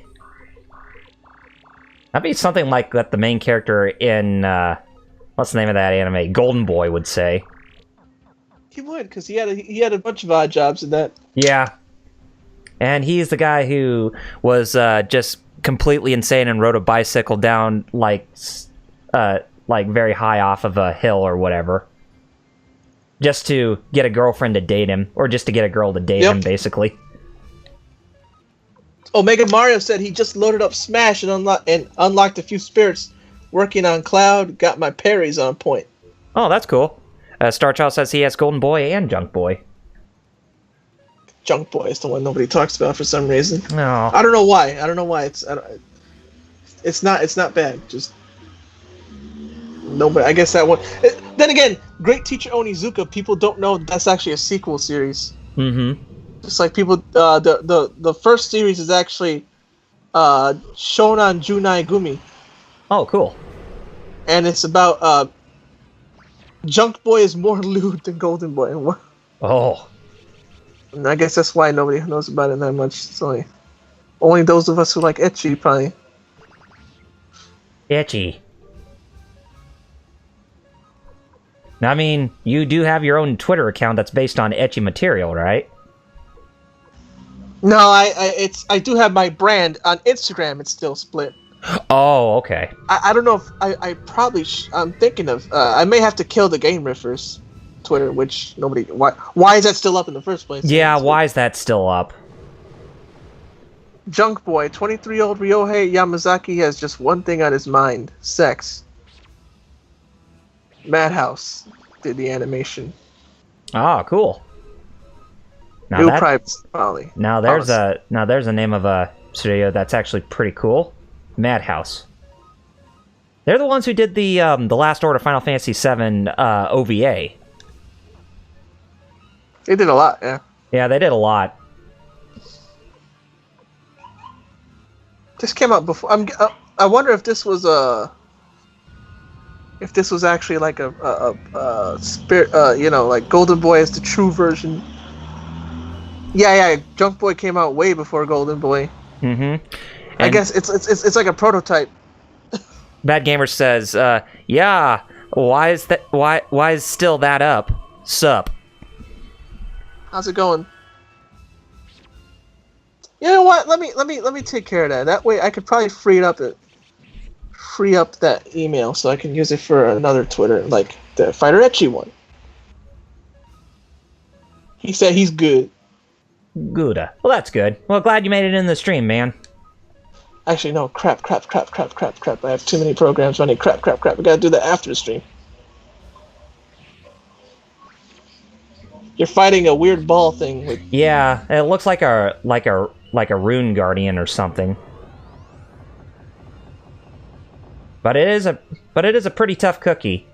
That'd be something like that the main character in, what's the name of that anime? Golden Boy would say. He would, because he had a bunch of odd jobs in that. Yeah. And he's the guy who was just completely insane and rode a bicycle down, like very high off of a hill or whatever. Just to get a girlfriend to date him, or just to get a girl to date him, basically. Omega Mario said he just loaded up Smash and unlocked a few spirits. Working on Cloud, got my parries on point. Oh, that's cool. Starchild says he has Golden Boy and Junk Boy. Junk Boy is the one nobody talks about for some reason. No. I don't know why. It's not bad. Just nobody. I guess that one. Then again, Great Teacher Onizuka. People don't know that's actually a sequel series. Mm-hmm. Just like people, the first series is actually Shonan Junai Gumi. Oh, cool. And it's about Junk Boy is more lewd than Golden Boy. Oh. And I guess that's why nobody knows about it that much. It's only those of us who like ecchi probably. Ecchi. Now, I mean, you do have your own Twitter account that's based on ecchi material, right? No, I do have my brand on Instagram. It's still split. Oh, okay. I don't know if I probably I'm thinking of I may have to kill the Game Riffers Twitter, which nobody why is that still up in the first place? Yeah, why is that still up? Junk Boy, 23-year-old Ryohei Yamazaki has just one thing on his mind: sex. Madhouse did the animation. Ah, cool. New Private Folly. Now there's a name of a studio that's actually pretty cool. Madhouse. They're the ones who did the Last Order Final Fantasy VII OVA. They did a lot, yeah. Yeah, they did a lot. This came out before. I wonder if this was actually like a spirit, like Golden Boy is the true version. Yeah, Junk Boy came out way before Golden Boy. Mm-hmm. I guess it's like a prototype. Bad Gamer says, yeah, why is still that up? Sup? How's it going? You know what? Let me take care of that. That way I could probably free up that email so I can use it for another Twitter, like the Fighter Ecchi one. He said he's good. Good. Well, that's good. Well, glad you made it in the stream, man. Actually, no. Crap. I have too many programs running. Crap. We gotta do that after the stream. You're fighting a weird ball thing with... Yeah, it looks like a rune guardian or something. But it is a pretty tough cookie.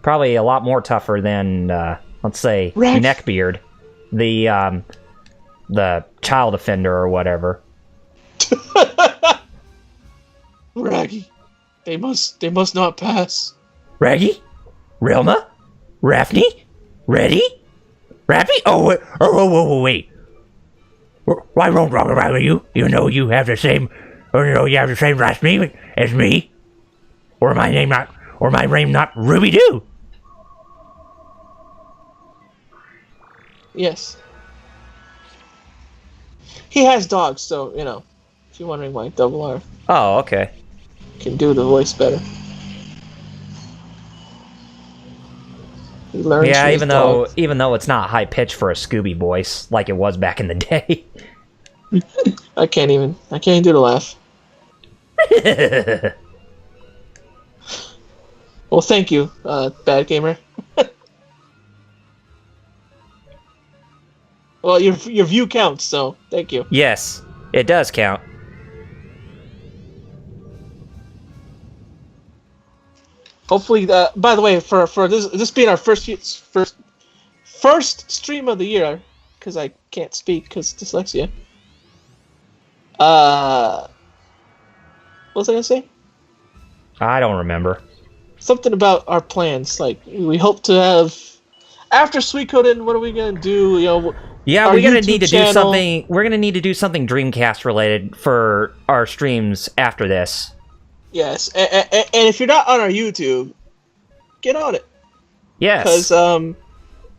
Probably a lot more tougher than let's say Neckbeard, the child offender or whatever. Raggy, they must not pass. Raggy, Rilma, Raphne, Reddy, Rappy. Oh, wait. Why wrong, you? You know you have the same last name as me, or my name not Ruby Doo. Yes. He has dogs, so, if you're wondering why Double R okay. Can do the voice better. He learns even though it's not high pitched for a Scooby voice like it was back in the day. I can't even do the laugh. Well, thank you, Bad Gamer. Well, your view counts, so thank you. Yes, it does count. Hopefully, by the way, for this being our first stream of the year, because I can't speak because dyslexia. What was I gonna say? I don't remember. Something about our plans. Like we hope to have after Suikoden. What are we gonna do? Yeah, we're gonna need to do something. We're gonna need to do something Dreamcast related for our streams after this. Yes, and if you're not on our YouTube, get on it. Yes, because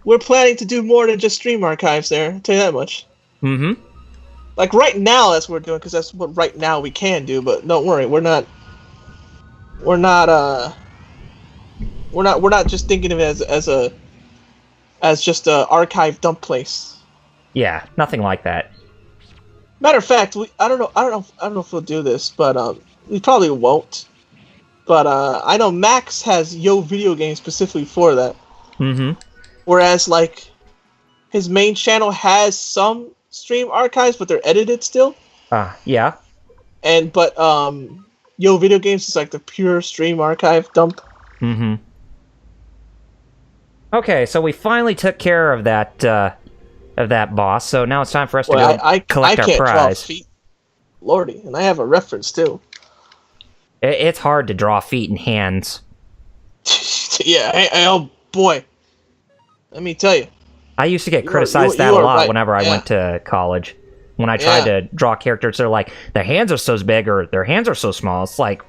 we're planning to do more than just stream archives there. I'll tell you that much. Mm-hmm. Like right now, that's what we're doing because that's what right now we can do. But don't worry, we're not just thinking of it as just a archive dump place. Yeah, nothing like that. Matter of fact, I don't know if we'll do this, but we probably won't. But I know Max has Yo Video Games specifically for that. Mm-hmm. Whereas, like, his main channel has some stream archives, but they're edited still. Yeah. But Yo Video Games is like the pure stream archive dump. Mm-hmm. Okay, so we finally took care of that of that boss. So now it's time for us to collect our can't prize. Draw feet. Lordy, and I have a reference too. It's hard to draw feet and hands. Yeah, oh boy. Let me tell you. I used to get criticized a lot right. whenever I went to college. When I tried to draw characters, they're like, their hands are so big or their hands are so small. It's like,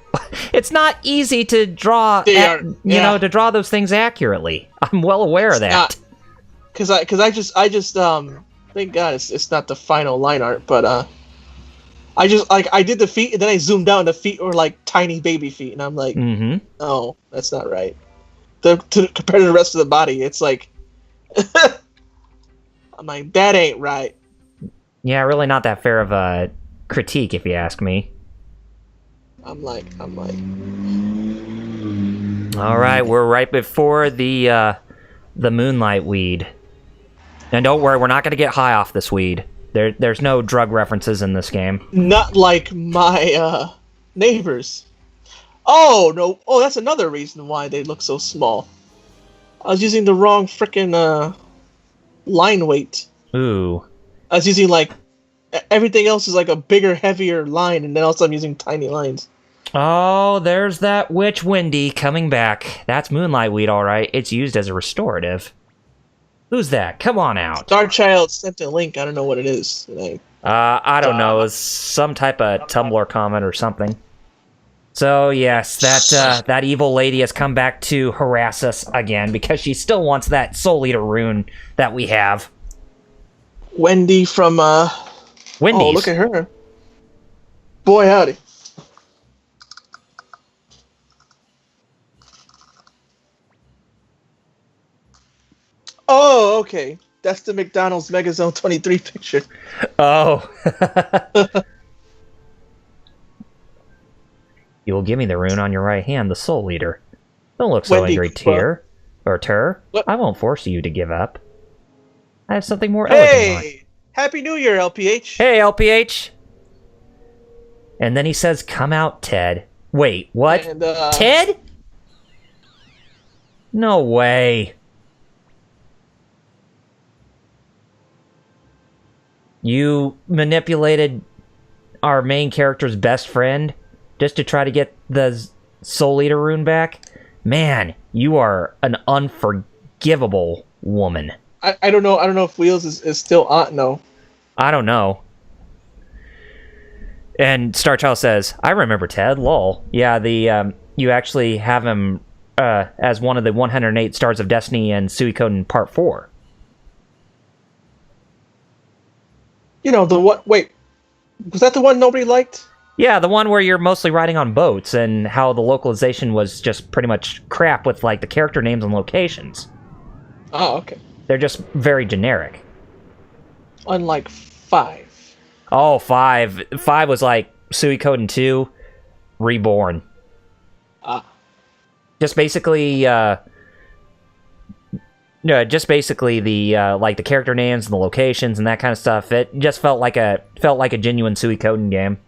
it's not easy to draw, to draw those things accurately. I'm well aware of that. Because I just thank God it's not the final line art, but I did the feet and then I zoomed out and the feet were like tiny baby feet and I'm like, no, that's not right. Compared to the rest of the body, it's like, I'm like, that ain't right. Yeah, really not that fair of a critique, if you ask me. I'm like. All right, we're right before the moonlight weed, and don't worry, we're not going to get high off this weed. There's no drug references in this game. Not like my neighbors. Oh no! Oh, that's another reason why they look so small. I was using the wrong frickin' line weight. Ooh. I was using like everything else is like a bigger, heavier line, and then also I'm using tiny lines. Oh, there's that witch Wendy coming back. That's moonlight weed, all right. It's used as a restorative. Who's that? Come on out. Starchild sent a link. I don't know what it is. I don't know. It's some type of Tumblr comment or something. So yes, that evil lady has come back to harass us again because she still wants that Soul Eater rune that we have. Wendy from Wendy's. Oh, look at her. Boy, howdy. Oh, okay. That's the McDonald's Megazone 23 picture. Oh. You will give me the rune on your right hand, the Soul Eater. Don't look so angry, Tyr. I won't force you to give up. I have something more elegant in mind. Happy New Year, LPH. Hey, LPH. And then he says, come out, Ted. Wait, what? And, Ted? No way. You manipulated our main character's best friend just to try to get the Soul Eater rune back? Man, you are an unforgivable woman. I don't know. I don't know if Wheels is still on. No. I don't know. And Starchild says, I remember Ted, lol. Yeah, you actually have him as one of the 108 Stars of Destiny in Suikoden Part 4. You know, the what? Wait. Was that the one nobody liked? Yeah, the one where you're mostly riding on boats and how the localization was just pretty much crap with, like, the character names and locations. Oh, okay. They're just very generic. Unlike 5. Oh, 5. 5 was like Suikoden 2 Reborn. Just basically, the like the character names and the locations and that kind of stuff. It just felt like a genuine Suikoden game.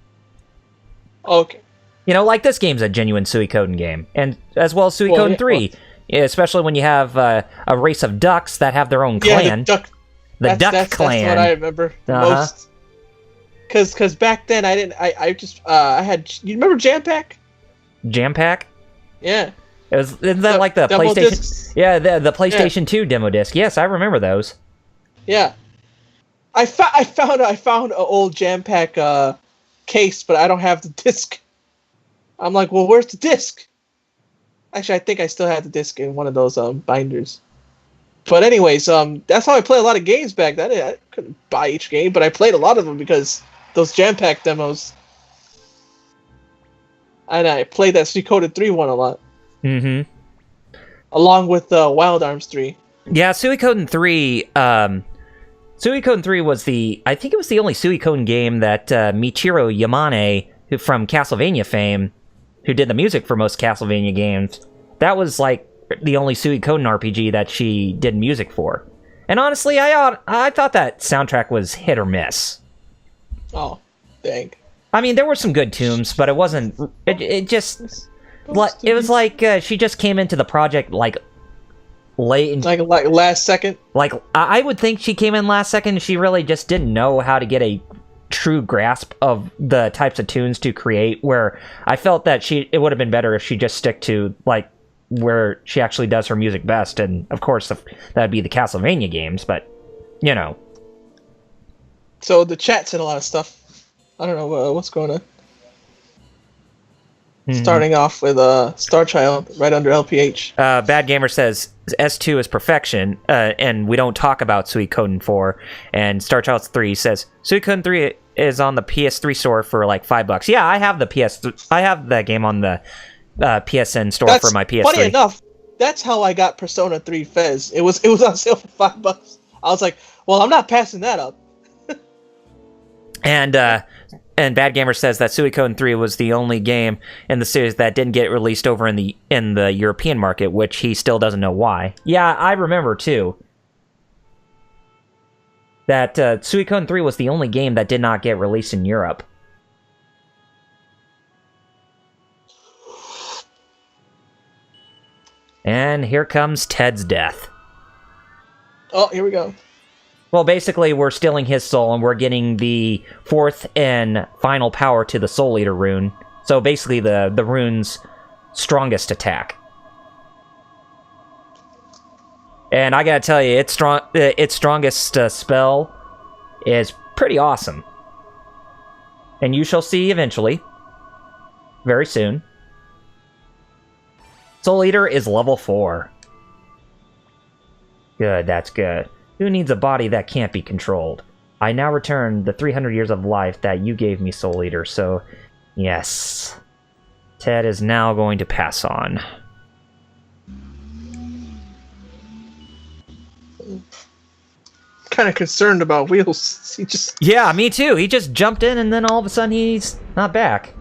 Okay. You know, like this game's a genuine Suikoden game, and as well as Suikoden 3. Especially when you have a race of ducks that have their own clan. Yeah, the Duck Clan. That's what I remember most. Because back then I didn't. I had. You remember Jam Pack? Jam Pack? Yeah. Isn't that like the PlayStation? Discs? Yeah, the PlayStation 2 demo disc. Yes, I remember those. Yeah. I found an old Jam Pack case, but I don't have the disc. I'm like, well, where's the disc? Actually, I think I still had the disc in one of those binders. But anyways, that's how I play a lot of games back then. I couldn't buy each game, but I played a lot of them because those Jam Pack demos. And I played that Suikoden 3 one a lot. Mm-hmm. Along with Wild Arms 3. Yeah, Suikoden 3. Suikoden 3 was I think it was the only Suikoden game that Michiru Yamane, who from Castlevania fame, who did the music for most Castlevania games, that was like the only Suikoden RPG that she did music for. And honestly, I thought that soundtrack was hit or miss. Oh, dang. I mean, there were some good tunes, but it wasn't. It just. It was like she just came into the project like late in, like last second. Like I would think she came in last second. She really just didn't know how to get a true grasp of the types of tunes to create. Where I felt that it would have been better if she just stick to like where she actually does her music best, and of course that'd be the Castlevania games. But you know. So the chat said a lot of stuff. I don't know what's going on. Starting off with Star Child right under LPH. Bad Gamer says S2 is perfection, and we don't talk about Suikoden 4. And Star Child 3 says Suikoden 3 is on the PS3 store for like $5. Yeah, I have I have that game on the PSN store for my PS3. Funny enough, that's how I got Persona 3 Fez. It was on sale for $5. I was like, well, I'm not passing that up. And Bad Gamer says that Suikoden 3 was the only game in the series that didn't get released over in the European market, which he still doesn't know why. Yeah, I remember too. That Suikoden 3 was the only game that did not get released in Europe. And here comes Ted's death. Oh, here we go. Well, basically, we're stealing his soul, and we're getting the fourth and final power to the Soul Eater rune. So basically, the rune's strongest attack. And I gotta tell you, its strongest spell is pretty awesome. And you shall see eventually. Very soon. Soul Eater is level 4. Good, that's good. Who needs a body that can't be controlled? I now return the 300 years of life that you gave me, Soul Eater, so yes. Ted is now going to pass on. Kind of concerned about Wheels. He just... Yeah, me too. He just jumped in and then all of a sudden he's not back.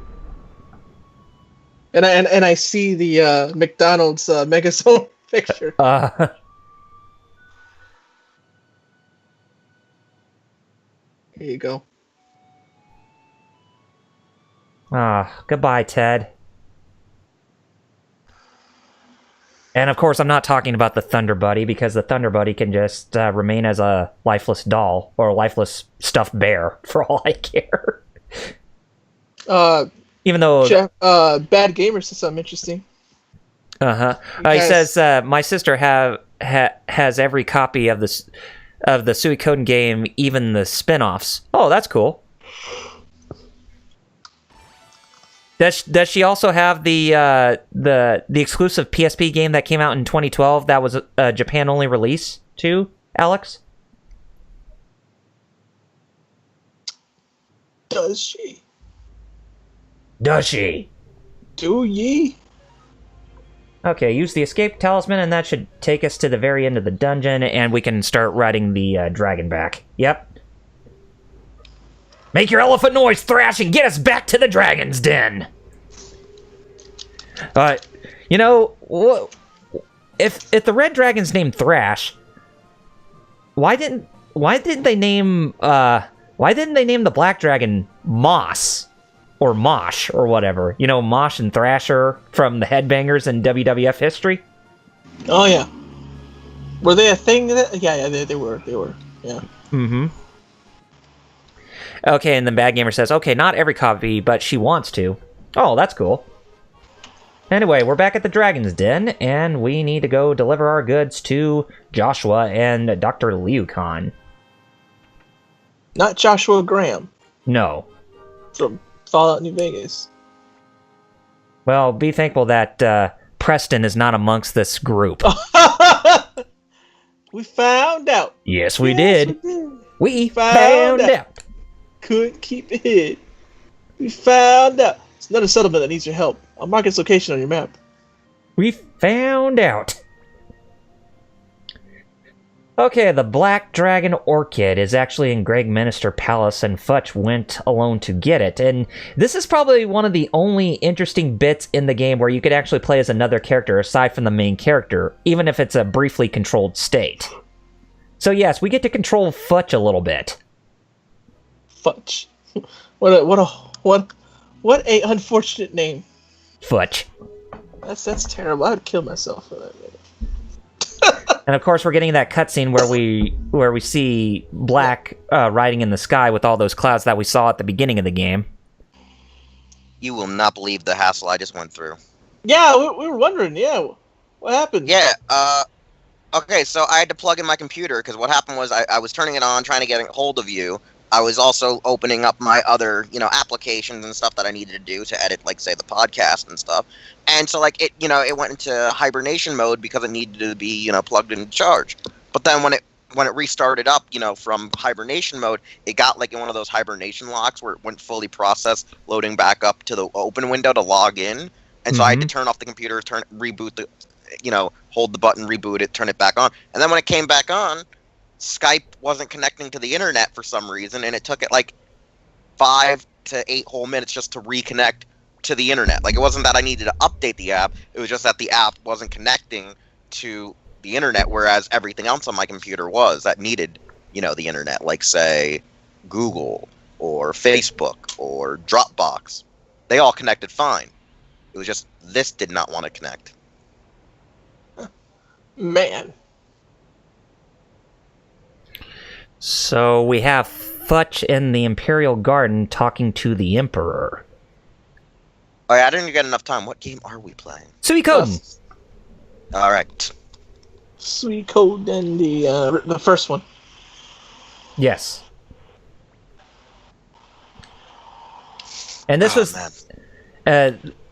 And I see the McDonald's Megazone picture. Here you go. Goodbye, Ted. And of course, I'm not talking about the Thunder Buddy, because the Thunder Buddy can just remain as a lifeless doll, or a lifeless stuffed bear, for all I care. Even though... Bad Gamer says something interesting. He says, my sister has every copy of the Suikoden game, even the spin-offs. Oh, that's cool. Does she also have the exclusive PSP game that came out in 2012 that was a Japan-only release too, Alex? Does she? Does she? Do ye? Okay, use the escape talisman, and that should take us to the very end of the dungeon, and we can start riding the dragon back. Yep. Make your elephant noise, Thrash, and get us back to the dragon's den! You know, if the red dragon's named Thrash, why didn't they name the black dragon Moss? Or Mosh, or whatever. You know, Mosh and Thrasher from the Headbangers in WWF history? Oh, yeah. Were they a thing? Yeah, they were. Yeah. Mm-hmm. Okay, and then Bad Gamer says, okay, not every copy, but she wants to. Oh, that's cool. Anyway, we're back at the Dragon's Den, and we need to go deliver our goods to Joshua and Dr. Liu Khan. Not Joshua Graham. No. From Fallout New Vegas. Well, be thankful that Preston is not amongst this group. We found out. Yes, we did. We found out. Couldn't keep it hid. We found out. It's another settlement that needs your help. I'll mark its location on your map. We found out. Okay, the Black Dragon Orchid is actually in Greg Minister Palace, and Futch went alone to get it. And this is probably one of the only interesting bits in the game where you could actually play as another character aside from the main character, even if it's a briefly controlled state. So yes, we get to control Futch a little bit. Futch. What a unfortunate name. Futch. That's terrible. I'd kill myself for that. And of course, we're getting that cutscene where we see Black riding in the sky with all those clouds that we saw at the beginning of the game. You will not believe the hassle I just went through. Yeah, we were wondering. Yeah, what happened? Yeah. Okay, so I had to plug in my computer because what happened was I was turning it on, trying to get a hold of you. I was also opening up my other, applications and stuff that I needed to do to edit, like, say, the podcast and stuff. And so, like, it went into hibernation mode because it needed to be, plugged in and charged. But then when it restarted up, from hibernation mode, it got, like, in one of those hibernation locks where it wouldn't fully process loading back up to the open window to log in. And so I had to turn off the computer, reboot the, hold the button, reboot it, turn it back on. And then when it came back on, Skype wasn't connecting to the internet for some reason, and it took it like 5 to 8 whole minutes just to reconnect to the internet. Like, it wasn't that I needed to update the app, it was just that the app wasn't connecting to the internet, whereas everything else on my computer was that needed, the internet, like, say, Google or Facebook or Dropbox. They all connected fine. It was just this did not want to connect. Man. So we have Futch in the Imperial Garden talking to the Emperor. Oh yeah, I didn't get enough time. What game are we playing? Suikoden! All right. Suikoden, the first one. Yes. And this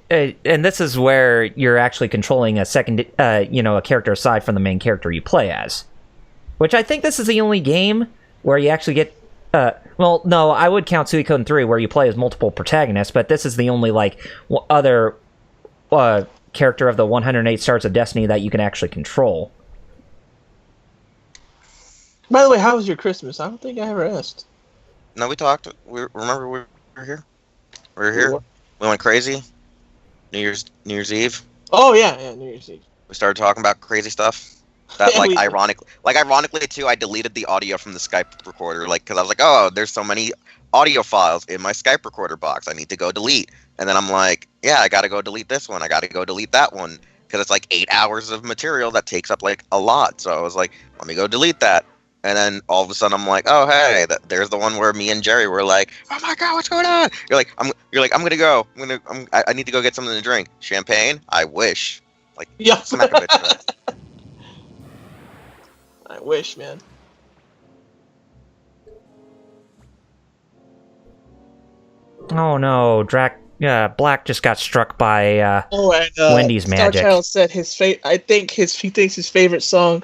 and this is where you're actually controlling a second, a character aside from the main character you play as. Which I think this is the only game where you actually get... well, no, I would count Suikoden 3 where you play as multiple protagonists, but this is the only, other character of the 108 Stars of Destiny that you can actually control. By the way, how was your Christmas? I don't think I ever asked. No, we talked. Remember we were here? We were here. We went crazy. New Year's Eve. Oh, yeah, New Year's Eve. We started talking about crazy stuff. That ironically too, I deleted the audio from the Skype recorder, because I was like, oh, there's so many audio files in my Skype recorder box, I need to go delete. And then I'm like, yeah, I gotta go delete this one, I gotta go delete that one, because it's like 8 hours of material that takes up like a lot. So I was like, let me go delete that. And then all of a sudden I'm like, oh hey, there's the one where me and Jerry were like, oh my god, what's going on? You're like, I'm gonna go. I need to go get something to drink. Champagne? I wish. Like, yeah. Smack a bitch. I wish, man. Oh no, Black just got struck by Wendy's magic. Star Child said he thinks his favorite song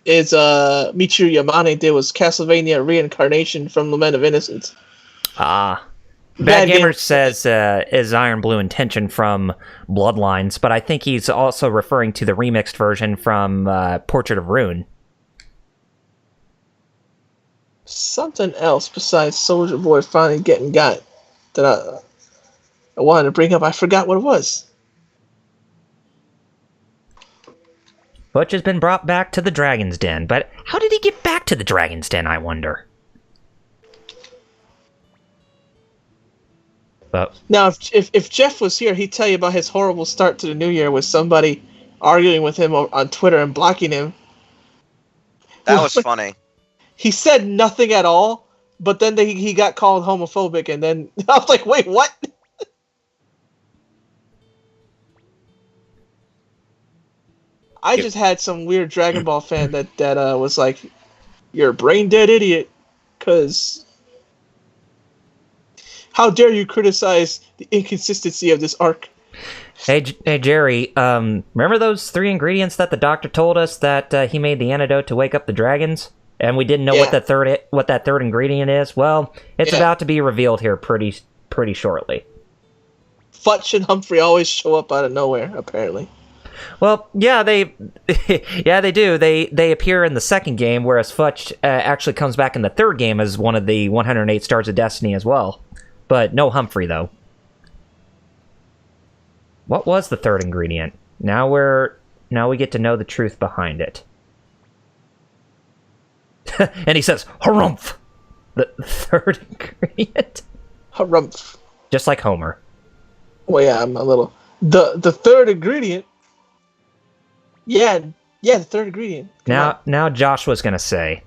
is Michiru Yamane did was Castlevania Reincarnation from Lament of Innocence. Bad Gamer says is Iron Blue Intention from Bloodlines, but I think he's also referring to the remixed version from Portrait of Ruin. Something else besides Soldier Boy finally getting got that I wanted to bring up. I forgot what it was. Butch has been brought back to the Dragon's Den, but how did he get back to the Dragon's Den, I wonder? But now, if Jeff was here, he'd tell you about his horrible start to the new year with somebody arguing with him on Twitter and blocking him. That was funny. He said nothing at all, but then he got called homophobic, and then I was like, wait, what? I just had some weird Dragon Ball fan that was like, you're a brain-dead idiot, because how dare you criticize the inconsistency of this arc? Hey Jerry, remember those 3 ingredients that the doctor told us that he made the antidote to wake up the dragons? And we didn't know what that third ingredient is? Well, it's about to be revealed here pretty shortly. Futch and Humphrey always show up out of nowhere, apparently. Well, yeah, they do. They appear in the second game, whereas Futch actually comes back in the third game as one of the 108 Stars of Destiny as well. But no Humphrey, though. What was the third ingredient? Now we get to know the truth behind it. And he says, harumph! The third ingredient? Harumph. Just like Homer. Well, yeah, I'm a little... The third ingredient... Yeah, Yeah, the third ingredient. Now Josh was gonna say,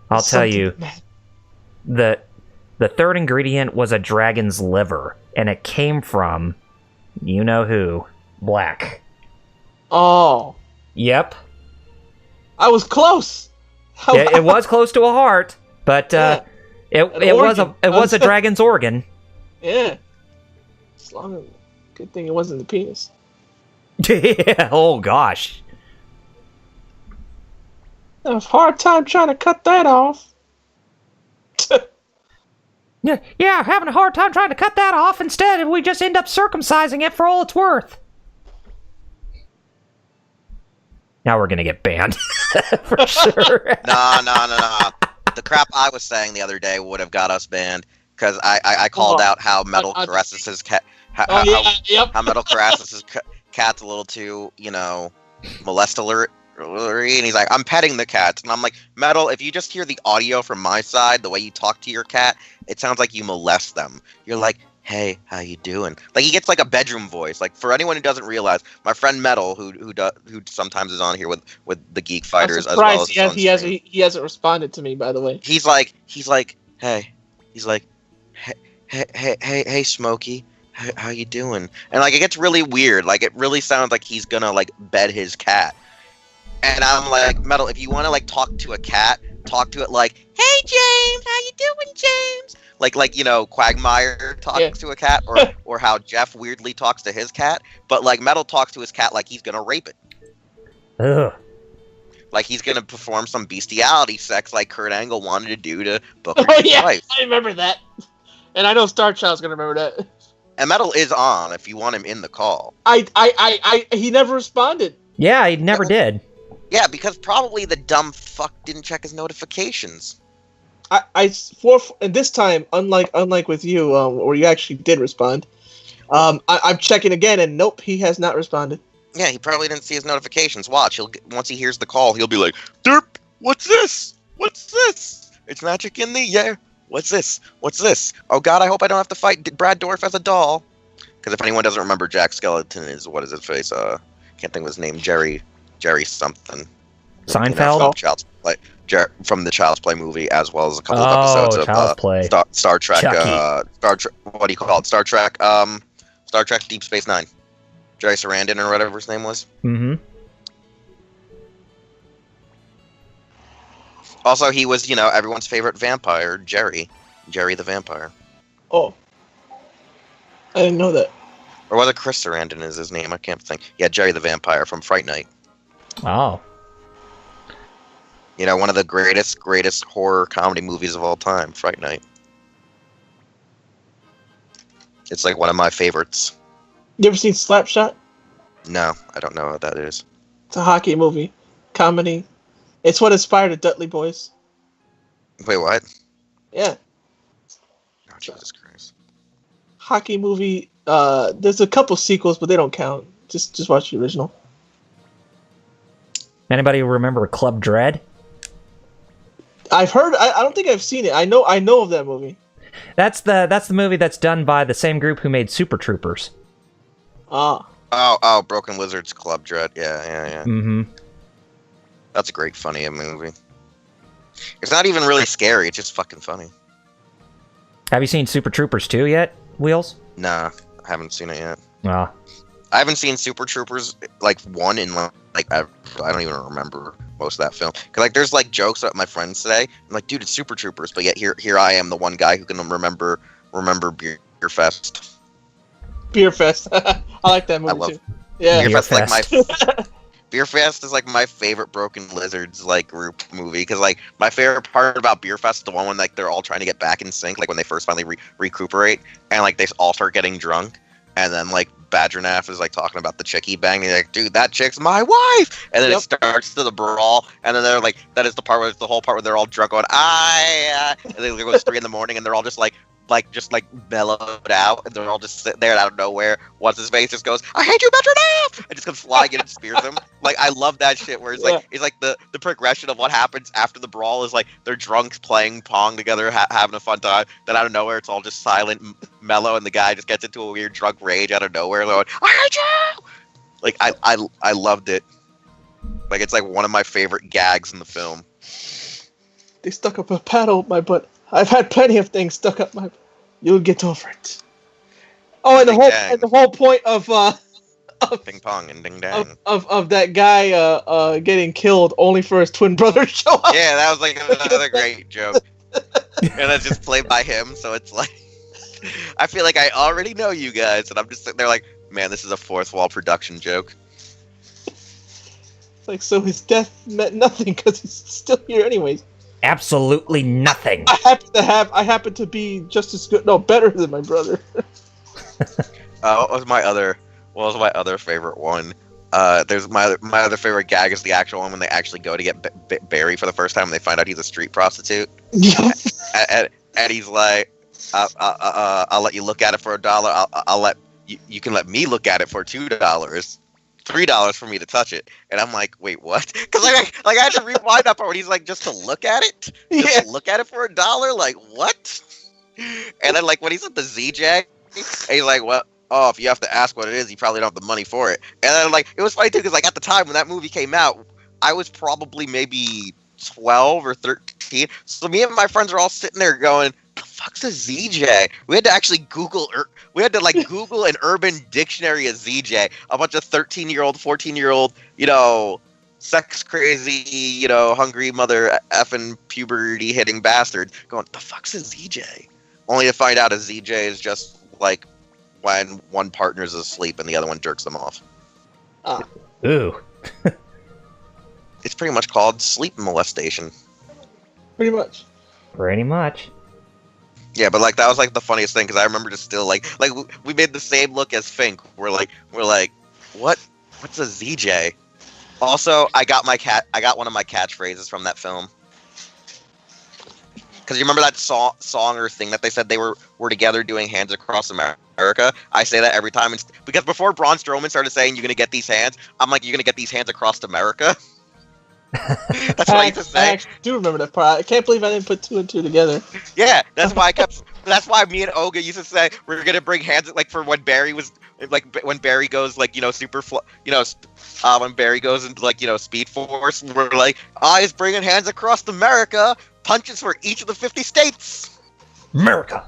I'll tell you, the third ingredient was a dragon's liver, and it came from, you know who, Black. Oh. Yep. I was close. It was close to a heart, but it was a dragon's organ. Yeah. Good thing it wasn't the penis. Yeah. Oh gosh. I have a hard time trying to cut that off. Yeah, having a hard time trying to cut that off. Instead, we just end up circumcising it for all it's worth. Now we're gonna get banned. For sure. No. The crap I was saying the other day would have got us banned, because I called out how Metal caresses his cat. How Metal caresses his cat's a little too, molest-alert. And he's like, I'm petting the cats. And I'm like, Metal, if you just hear the audio from my side, the way you talk to your cat, it sounds like you molest them. You're like, hey, how you doing? Like, he gets like a bedroom voice. Like, for anyone who doesn't realize, my friend Metal, who sometimes is on here with the Geek Fighters, as well as he hasn't responded to me, by the way. He's like, hey, hey, Smokey, how you doing? And like, it gets really weird. Like, it really sounds like he's gonna like bed his cat. And I'm like, Metal, if you want to like talk to a cat, talk to it like, hey James, how you doing, James? Like Quagmire talks to a cat, or how Jeff weirdly talks to his cat. But like Metal talks to his cat like he's gonna rape it. Ugh. Like he's gonna perform some bestiality sex like Kurt Angle wanted to do to Booker's wife. I remember that. And I know Star Child's gonna remember that. And Metal is on if you want him in the call. He never responded. Yeah, he never did. Yeah, because probably the dumb fuck didn't check his notifications. And this time, unlike with you, where you actually did respond, I'm checking again, and nope, he has not responded. Yeah, he probably didn't see his notifications. Watch, once he hears the call, he'll be like, "Derp, what's this? What's this? It's magic in the air. What's this? What's this? Oh God, I hope I don't have to fight Brad Dourif as a doll." Because if anyone doesn't remember, Jack Skellington is, what is his face? Can't think of his name. Jerry something. Seinfeld? From the Child's Play movie, as well as a couple of episodes of Star Trek. What do you call it? Star Trek Deep Space Nine. Jerry Sarandon, or whatever his name was. Mm-hmm. Also, he was, everyone's favorite vampire, Jerry the vampire. Oh, I didn't know that. Or was it Chris Sarandon is his name? I can't think. Yeah, Jerry the vampire from Fright Night. Oh. One of the greatest horror comedy movies of all time, Fright Night. It's like one of my favorites. You ever seen Slapshot? No, I don't know what that is. It's a hockey movie. Comedy. It's what inspired the Dudley Boys. Wait, what? Yeah. Oh, Jesus Christ. Hockey movie. There's a couple sequels, but they don't count. Just watch the original. Anybody remember Club Dread? I've heard. I don't think I've seen it. I know of that movie. That's the movie that's done by the same group who made Super Troopers. Ah. Oh, Broken Lizard's Club Dread. Yeah. Mm-hmm. That's a great, funny movie. It's not even really scary. It's just fucking funny. Have you seen Super Troopers 2 yet, Wheels? Nah, I haven't seen it yet. Ah. I haven't seen Super Troopers, 1 in, I don't even remember most of that film. Because, there's, jokes that my friends say. I'm like, dude, it's Super Troopers. But yet here I am, the one guy who can remember Beer Fest. Beer Fest. I like that movie, too. Yeah. Beer Fest. Beer Fest is, my favorite Broken Lizards, group movie. Because, my favorite part about Beer Fest is the one when, they're all trying to get back in sync. When they first finally recuperate. And, they all start getting drunk. And then, Badgernaff is, talking about the chick he banged. And he's like, dude, that chick's my wife! And then it starts to the brawl. And then they're that is the part where it's the whole part where they're all drunk going, and then it goes 3 in the morning and they're all just mellowed out. And they're all just sitting there out of nowhere. Once his face just goes, I hate you, Badgernaff! And just comes flying in and spears him. I love that shit where it's it's the progression of what happens after the brawl is they're drunks playing Pong together, having a fun time. Then out of nowhere, it's all just silent, mellow, and the guy just gets into a weird drunk rage out of nowhere, going, I hate you! I loved it. Like, it's like one of my favorite gags in the film. They stuck up a paddle up my butt. I've had plenty of things stuck up my. You'll get over it. Oh, and the whole point of Ping pong and ding dang. Of that guy getting killed only for his twin brother to show up. Yeah, that was like another great joke. And that's just played by him, so it's like I feel like I already know you guys, and I'm just sitting there like, man, this is a fourth wall production joke. It's like, so his death meant nothing because he's still here anyways. Absolutely nothing. I happen to be just as good, no, better than my brother. What was my other favorite one? There's my other favorite gag is the actual one when they actually go to get Barry for the first time and they find out he's a street prostitute. Yep. And he's like, I'll let you look at it for $1. I'll let you can let me look at it for $2. $3 for me to touch it. And I'm like, wait, what? Because I had to rewind that part when he's like, just to look at it? Just to look at it for $1? Like, what? And then like when he's at the ZJ, and he's like, well, oh, if you have to ask what it is, you probably don't have the money for it. And then like, it was funny too, because like at the time when that movie came out, I was probably maybe 12 or 13. So me and my friends are all sitting there going, the fuck's a ZJ? We had to actually Google an Urban Dictionary of ZJ. A bunch of 13-year-old, 14-year-old, sex crazy, hungry mother effing puberty hitting bastards going, the fuck's a ZJ? Only to find out a ZJ is just like when one partner's asleep and the other one jerks them off. Ooh. It's pretty much called sleep molestation. Pretty much. Yeah, but like that was like the funniest thing because I remember just still like we made the same look as Fink. We're like what's a ZJ? Also, I got one of my catchphrases from that film. Because you remember that song or thing that they said they were together doing Hands Across America? I say that every time. Because before Braun Strowman started saying, you're going to get these hands, I'm like, you're going to get these hands across America? That's what I used to say. I actually do remember that part. I can't believe I didn't put two and two together. Yeah, that's why me and Olga used to say, we're going to bring hands, like for when Barry was, like when Barry goes like, when Barry goes into like, Speed Force, we're like, he's bringing hands across America. Punches for each of the 50 states. America.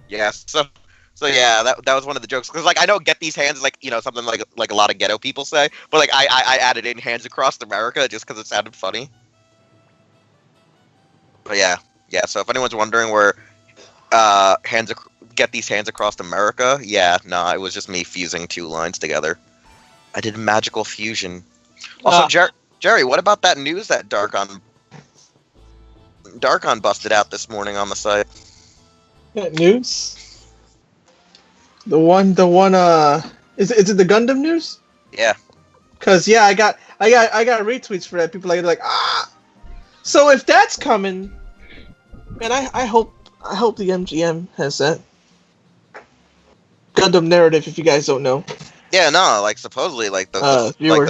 Yeah, so yeah, that was one of the jokes. Because like I know "get these hands" is like something like a lot of ghetto people say, but like I added in "hands across America" just because it sounded funny. But yeah. So if anyone's wondering where get these hands across America, it was just me fusing two lines together. I did magical fusion. Also, Jerry, what about that news that Darkon busted out this morning on the site? That news? The one is it the Gundam news? Yeah. Cause I got retweets for that. People are like, so if that's coming, man, I hope the MGM has that Gundam narrative. If you guys don't know. Yeah, no, like supposedly like the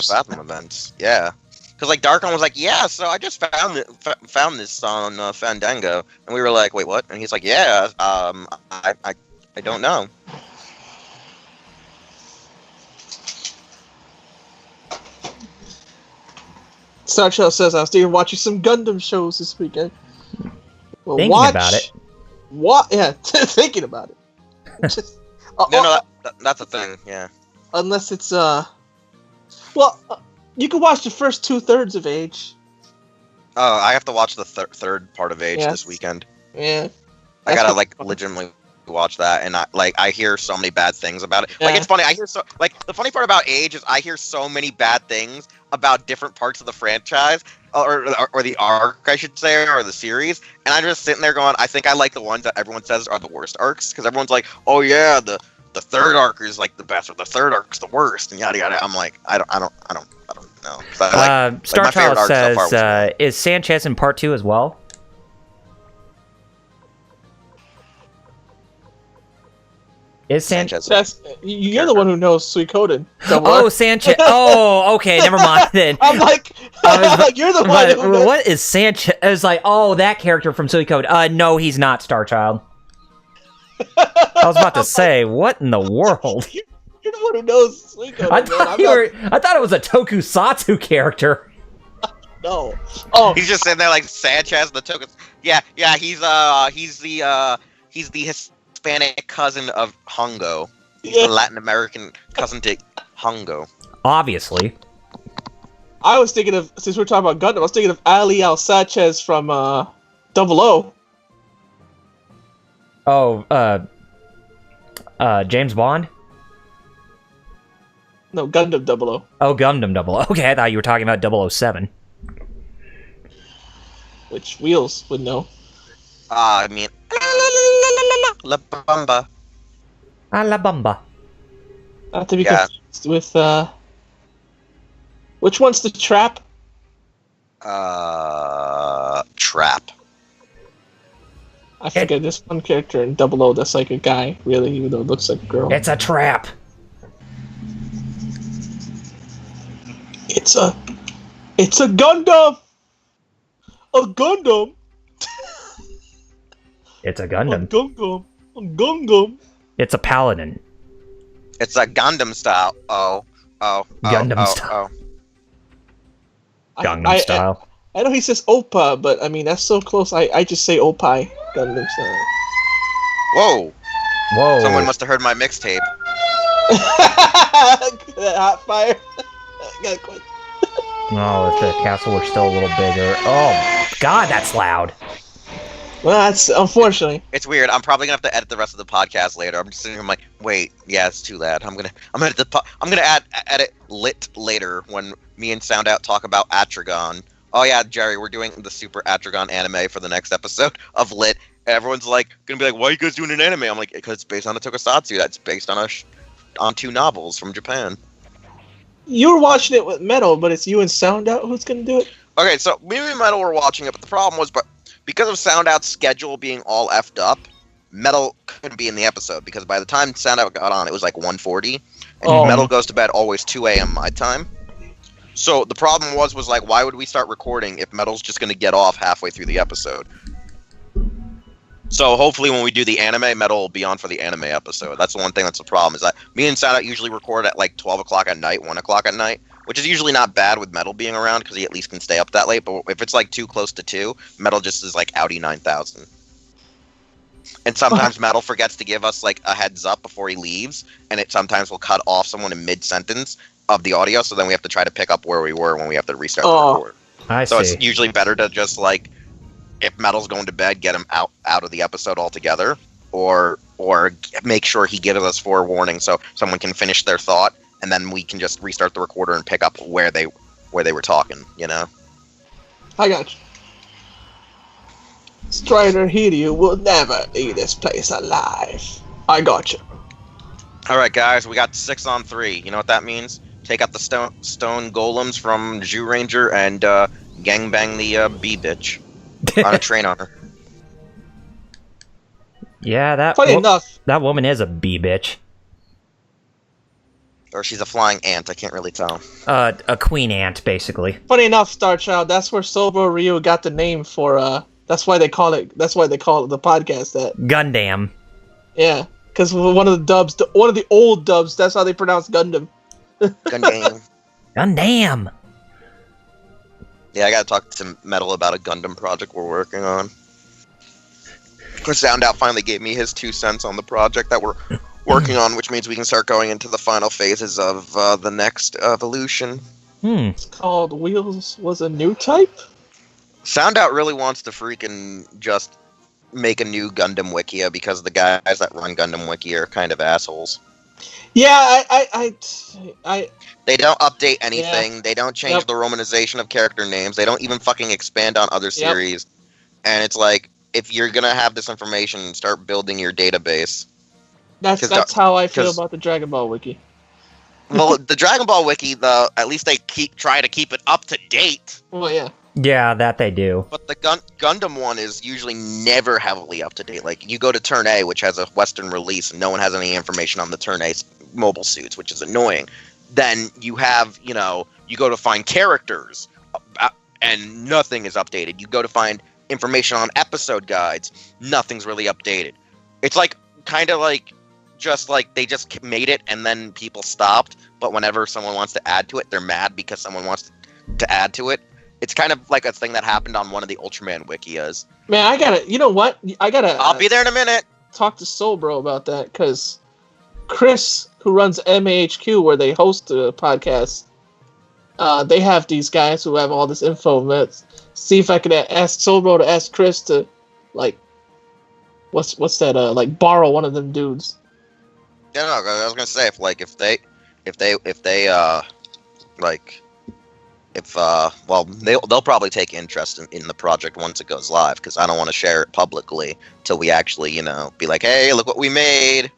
Fathom events. Yeah. Because like Darkon was like, yeah, so I just found this on Fandango, and we were like, wait, what? And he's like, yeah, I don't know. Star Child says I was thinking watching some Gundam shows this weekend. Well, thinking about it. What? Yeah, thinking about it. Just, that's a thing. Yeah. Unless it's you can watch the first 2/3 of Age. Oh, I have to watch the third part of Age this weekend. Yeah. I gotta legitimately watch that, and I hear so many bad things about it. Yeah. Like it's funny. The funny part about Age is I hear so many bad things about different parts of the franchise or the arc, I should say, or the series, and I'm just sitting there going, I think I like the ones that everyone says are the worst arcs because everyone's like, oh yeah, the third arc is like the best, or the third arc's the worst, and yada yada. I'm like, I don't know. Star Child says, is Sanchez in part 2 as well? Is Sanchez? You're the one who knows Suikoden. Oh, Sanchez. Oh, okay. Never mind then. I'm like, you're the one who knows. What is Sanchez? I was like, oh, that character from Suikoden. No, he's not Star Child. I was about to say, what in the world? You're the one who knows Suikoden, I man. I thought it was a Tokusatsu character. No. Oh, He's just sitting there like Sanchez, the token. Yeah, he's the Hispanic cousin of Hongo. He's the Latin American cousin to Hongo. Obviously. I was thinking of, since we're talking about Gundam, I was thinking of Ali Al Sanchez from Double O. Oh, James Bond? No, Gundam Double O. Oh, Gundam 00. Okay, I thought you were talking about 007. Which Wheels would know. I mean, La Bamba. Alabamba. Not to be confused with, which one's the Trap? Trap. I forget this one character in Double O that's like a guy, really, even though it looks like a girl. It's a trap. It's a Gundam! A Gundam! It's a A Gundam. Gundam! A Gundam! It's a paladin. It's a Gundam style. Gundam style. Gangnam Style. I know he says Oppa, but I mean, that's so close. I just say Oppai. Gundam Style. Whoa! Whoa. Someone must have heard my mixtape. Hot fire. Got quit. Oh, if the castle were still a little bigger. Oh, God, that's loud. Well, that's unfortunately. It's weird. I'm probably gonna have to edit the rest of the podcast later. I'm just sitting here, I'm like, wait, yeah, it's too loud. I'm gonna edit lit later when me and Sound Out talk about Atragon. Oh yeah, Jerry, we're doing the Super Atragon anime for the next episode of Lit. Everyone's like gonna be like, why are you guys doing an anime? I'm like, because it's based on a tokusatsu. That's based on on 2 novels from Japan. You were watching it with Metal, but it's you and Sound Out who's gonna do it? Okay, so me and Metal were watching it, but the problem was, because of Sound Out's schedule being all effed up, Metal couldn't be in the episode, because by the time Sound Out got on, it was like 1:40, and Metal goes to bed always 2 a.m. my time. So the problem was like, why would we start recording if Metal's just going to get off halfway through the episode? So hopefully when we do the anime, Metal will be on for the anime episode. That's the one thing that's the problem, is that me and Sound Out usually record at like 12 o'clock at night, 1 o'clock at night, which is usually not bad with Metal being around, because he at least can stay up that late. But if it's like too close to 2, Metal just is like Audi 9000. And sometimes Metal forgets to give us like a heads up before he leaves, and it sometimes will cut off someone in mid-sentence of the audio, so then we have to try to pick up where we were when we have to restart the record. So it's usually better to just like, if Metal's going to bed, get him out of the episode altogether, or make sure he gives us forewarning so someone can finish their thought, and then we can just restart the recorder and pick up where they were talking, you know? I got you. Strider Hiryu will never leave this place alive. I got you. Alright guys, we got 6 on 3. You know what that means? Take out the stone golems from Jew Ranger and gangbang the bee bitch. On a train on her. Yeah, Funny enough, that woman is a bee bitch. Or she's a flying ant, I can't really tell. A queen ant, basically. funny enough, Star Child, that's where Sobo Ryu got the name for, that's why they call it the podcast that. Gundam. Yeah, because one of the old dubs, that's how they pronounce Gundam. Gundam. Gundam! Yeah, I gotta talk to Metal about a Gundam project we're working on. Sound Out finally gave me his 2 cents on the project that we're working on, which means we can start going into the final phases of the next evolution. It's called Wheels Was a New Type? Sound Out really wants to freaking just make a new Gundam Wikia, because the guys that run Gundam Wiki are kind of assholes. Yeah, I They don't update anything. Yeah. They don't change the romanization of character names. They don't even fucking expand on other series. And it's like, if you're gonna have this information, start building your database. That's how I feel about the Dragon Ball Wiki. Well, the Dragon Ball Wiki, though, at least they try to keep it up to date. Well, yeah. Yeah, that they do. But the Gundam one is usually never heavily up to date. Like, you go to Turn A, which has a Western release, and no one has any information on the Turn A mobile suits, which is annoying. Then you have, you go to find characters, and nothing is updated. You go to find information on episode guides, nothing's really updated. It's like, kind of like just like they just made it and then people stopped. But whenever someone wants to add to it, they're mad because someone wants to add to it. It's kind of like a thing that happened on one of the Ultraman wikias. Man, I gotta. You know what? I gotta. I'll be there in a minute. Talk to Soul Bro about that because Chris, who runs MAHQ, where they host the podcast, they have these guys who have all this info. Let's see if I could ask Soul Bro to ask Chris to, like, what's that? Like, borrow one of them dudes. Yeah, no, I was gonna say if they'll probably take interest in the project once it goes live, because I don't want to share it publicly till we actually, be like, hey, look what we made.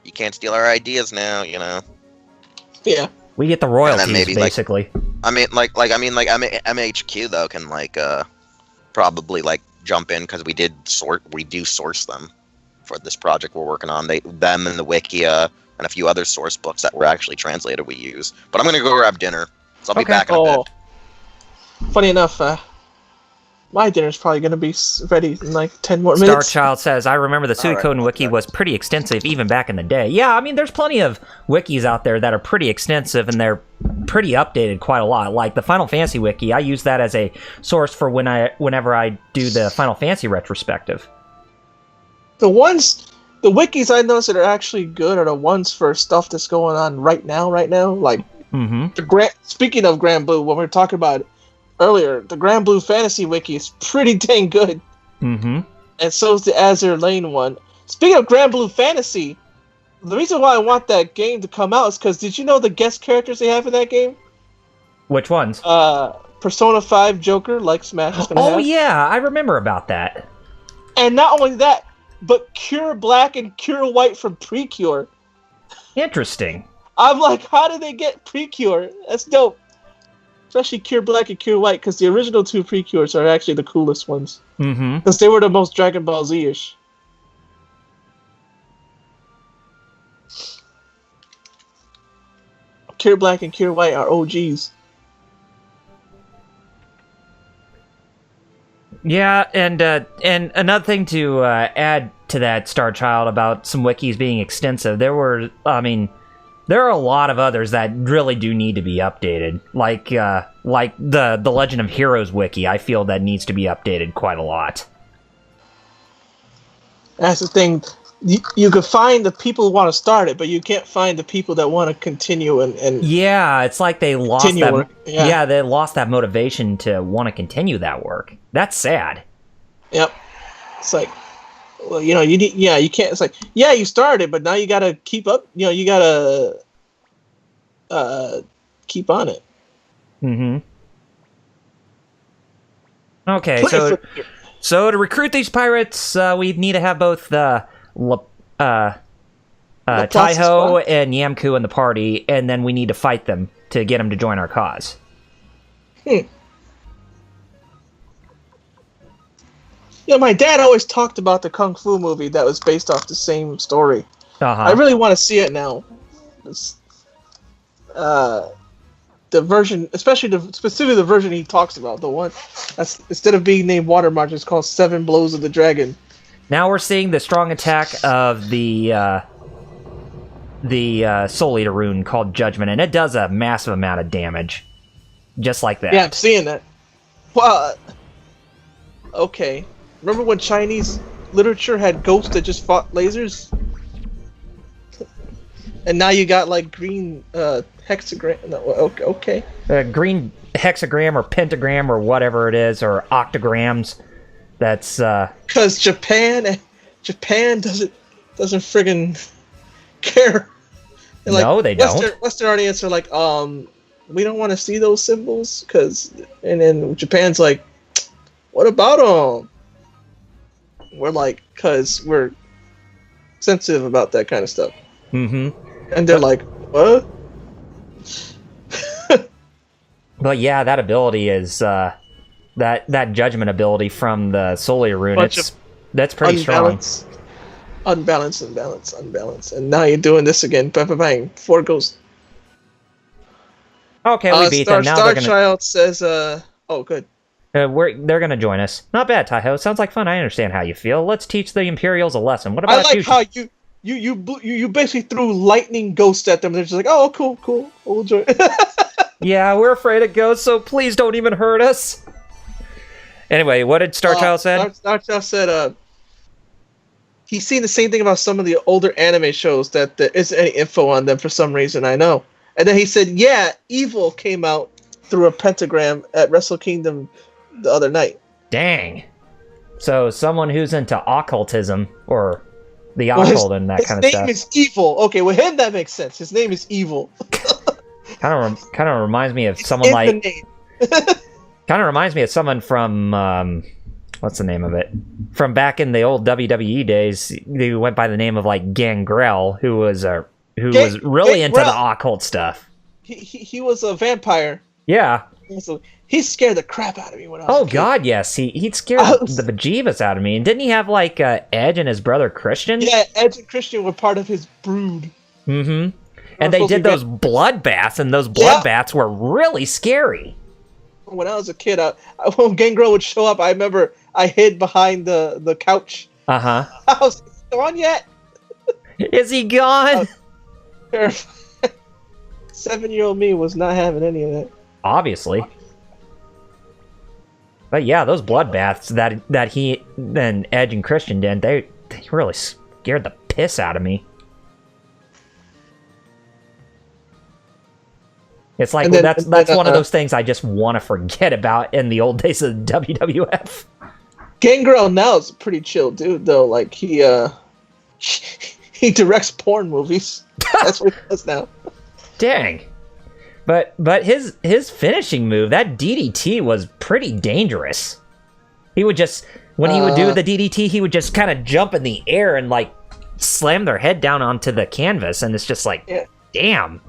You can't steal our ideas now, Yeah. We get the royalties, maybe, basically. MHQ though can probably jump in, because we do source them for this project we're working on. Them and the Wikia and a few other source books that were actually translated we use. But I'm gonna go grab dinner, so I'll be back in a bit. Funny enough, my dinner's probably gonna be ready in like 10 more minutes. Starchild says, I remember the Suikoden wiki was pretty extensive even back in the day. Yeah, I mean, there's plenty of wikis out there that are pretty extensive, and they're pretty updated quite a lot. Like the Final Fantasy wiki, I use that as a source for whenever I do the Final Fantasy retrospective. The wikis I noticed that are actually good are the ones for stuff that's going on right now. Like, speaking of Grand Blue, when we were talking about it earlier, the Grand Blue Fantasy wiki is pretty dang good. Mm-hmm. And so is the Azure Lane one. Speaking of Grand Blue Fantasy, the reason why I want that game to come out is because did you know the guest characters they have in that game? Which ones? Persona 5 Joker, like Smash is gonna have. Yeah, I remember about that. And not only that, but Cure Black and Cure White from Precure. Interesting. I'm like, how did they get Precure? That's dope. Especially Cure Black and Cure White, because the original two Precures are actually the coolest ones. Mm-hmm. Because they were the most Dragon Ball Z-ish. Cure Black and Cure White are OGs. Yeah, and another thing to add to that, Star Child, about some wikis being extensive, there are a lot of others that really do need to be updated. Like the Legend of Heroes wiki, I feel that needs to be updated quite a lot. That's the thing. You can find the people who want to start it, but you can't find the people that want to continue and yeah, it's like they lost that. Work. Yeah, they lost that motivation to want to continue that work. That's sad. Yep. It's like, well, you need. Yeah, you can't. It's like, yeah, you started, but now you gotta keep up. You gotta keep on it. Mm-hmm. Okay, so to recruit these pirates, we need to have both the Taiho and Yamku in the party, and then we need to fight them to get them to join our cause. Yeah, my dad always talked about the Kung Fu movie that was based off the same story. Uh-huh. I really want to see it now. The version, specifically the version he talks about, the one that's instead of being named Water March, it's called Seven Blows of the Dragon. Now we're seeing the strong attack of the Soul Eater rune called Judgment, and it does a massive amount of damage, just like that. Yeah, I'm seeing that. Well, okay. Remember when Chinese literature had ghosts that just fought lasers? And now you got like green hexagram. No, okay. Green hexagram or pentagram or whatever it is, or octograms. That's because Japan doesn't friggin' care. Like, no, they don't. Western audience are like, we don't want to see those symbols, and then Japan's like, what about them? We're like, because we're sensitive about that kind of stuff. Mm-hmm. And they're like, what? But yeah, that ability is that judgment ability from the Soul Eater rune. That's pretty strong. Unbalance, and now you're doing this again. Bang, bang, bang. 4 ghosts. Okay, we beat them. Now they're gonna. Starchild says, oh, good. They're gonna join us. Not bad, Taiho. Sounds like fun. I understand how you feel. Let's teach the Imperials a lesson. What about you? You basically threw lightning ghosts at them. They're just like, oh, cool, we'll enjoy it. Yeah, we're afraid of ghosts, so please don't even hurt us. Anyway, what did Starchild said? Starchild said, he's seen the same thing about some of the older anime shows that there isn't any info on them for some reason. I know. And then he said, yeah, Evil came out through a pentagram at Wrestle Kingdom the other night. Dang. So someone who's into occultism or the occult and that kind of stuff. His name is Evil. Okay, with him that makes sense. His name is Evil. Kind of reminds me of someone like. Kind of reminds me of someone from what's the name of it? From back in the old WWE days, they went by the name of like Gangrel, who was really into the occult stuff. He was a vampire. Yeah. So he scared the crap out of me when I was a kid. God, yes. He'd scared the bejeebus out of me. And didn't he have like Edge and his brother Christian? Yeah, Edge and Christian were part of his brood. Mm-hmm. And they did those bloodbaths, and those bloodbaths were really scary. When I was a kid, when Gangrel would show up, I remember I hid behind the couch. Uh-huh. I was gone yet? Is he gone? Terrified. 7-year-old me was not having any of that. Obviously. But yeah, those bloodbaths that he and Edge and Christian did, they really scared the piss out of me. It's like that's one of those things I just want to forget about in the old days of WWF. Gangrel now is a pretty chill dude, though. Like he directs porn movies. That's what he does now. Dang. But his finishing move, that DDT, was pretty dangerous. He would just, when he would do the DDT, he would just kind of jump in the air and like slam their head down onto the canvas, and it's just like, damn.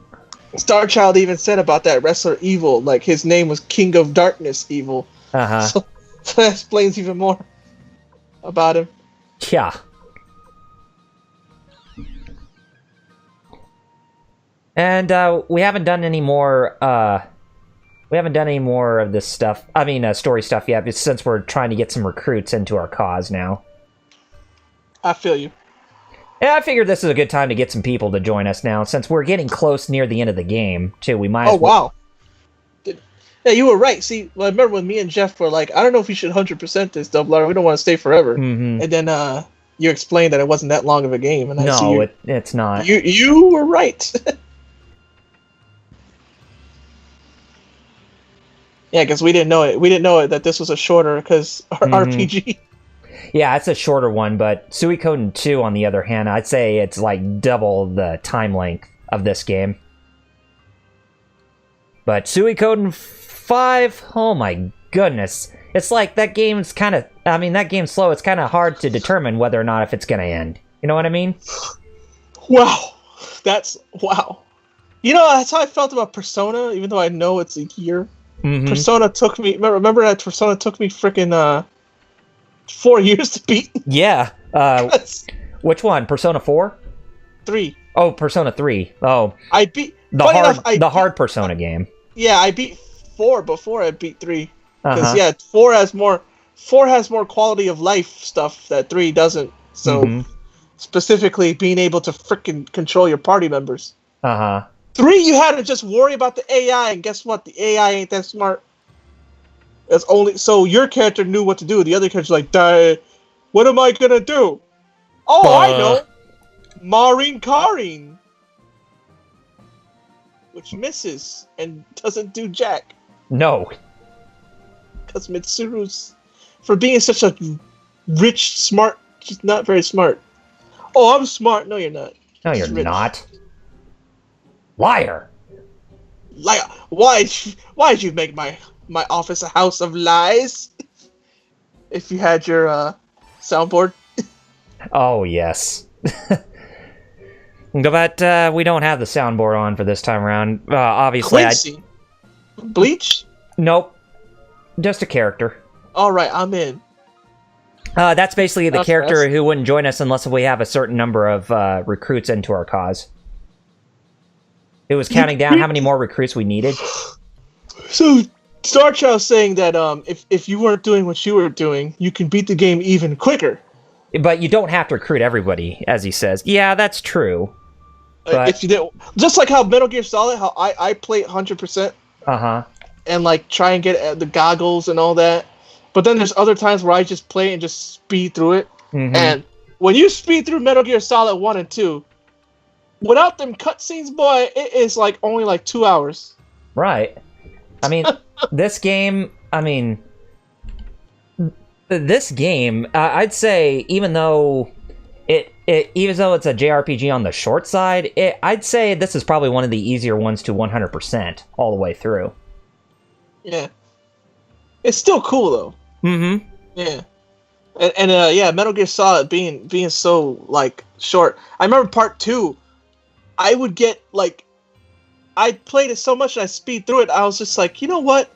Starchild even said about that wrestler Evil, like his name was King of Darkness Evil. Uh-huh. So that explains even more about him. Yeah. And we haven't done any more. We haven't done any more of this stuff. I mean, story stuff yet, since we're trying to get some recruits into our cause now. I feel you. Yeah, I figured this is a good time to get some people to join us now, since we're getting close near the end of the game, too. We might. Oh, wow. Yeah, you were right. See, I remember when me and Jeff were like, I don't know if we should 100% this, Double R. We don't want to stay forever. Mm-hmm. And then you explained that it wasn't that long of a game. And it's not. You were right. Yeah, because we didn't know it. We didn't know it that this was a shorter RPG. Yeah, it's a shorter one, but Suikoden 2, on the other hand, I'd say it's like double the time length of this game. But Suikoden 5, oh my goodness. It's like that game's kind of, that game's slow. It's kind of hard to determine whether or not if it's going to end. You know what I mean? Wow. Wow. You know, that's how I felt about Persona, even though I know it's a year. Mm-hmm. Persona took me, remember that Persona took me freaking 4 years to beat? Yeah. Which one? Persona 4? 3. Oh, Persona 3. Oh. I beat the hard Persona game. Yeah, I beat 4 before I beat 3. Because 4 has more quality of life stuff that 3 doesn't. So specifically being able to freaking control your party members. 3, you had to just worry about the AI, and guess what? The AI ain't that smart. That's only so your character knew what to do. The other character's like, what am I gonna do? Oh, I know. Marin Karin. Which misses and doesn't do jack. No. Because Mitsuru's, for being such a rich, smart, she's not very smart. Oh, I'm smart. No, you're not. No, you're not. Liar. Liar. Why'd you make my office a house of lies? If you had your soundboard. Oh, yes. But we don't have the soundboard on for this time around. Obviously, Bleach? Nope. Just a character. Alright, I'm in. That's basically the character who wouldn't join us unless we have a certain number of recruits into our cause. It was counting down how many more recruits we needed. So, Starchild's saying that if you weren't doing what you were doing, you can beat the game even quicker. But you don't have to recruit everybody, as he says. Yeah, that's true. But... If you did, just like how Metal Gear Solid, how I play 100%. And like try and get the goggles and all that. But then there's other times where I just play and just speed through it. And when you speed through Metal Gear Solid 1 and 2, without them cutscenes, boy, it is like only like 2 hours. Right. I mean, this game, I'd say, even though it's a JRPG on the short side, I'd say this is probably one of the easier ones to 100% all the way through. Yeah. It's still cool though. Yeah. And Metal Gear Solid being so like short. I remember part 2. I would get like, I played it so much and I speed through it. I was just like, you know what?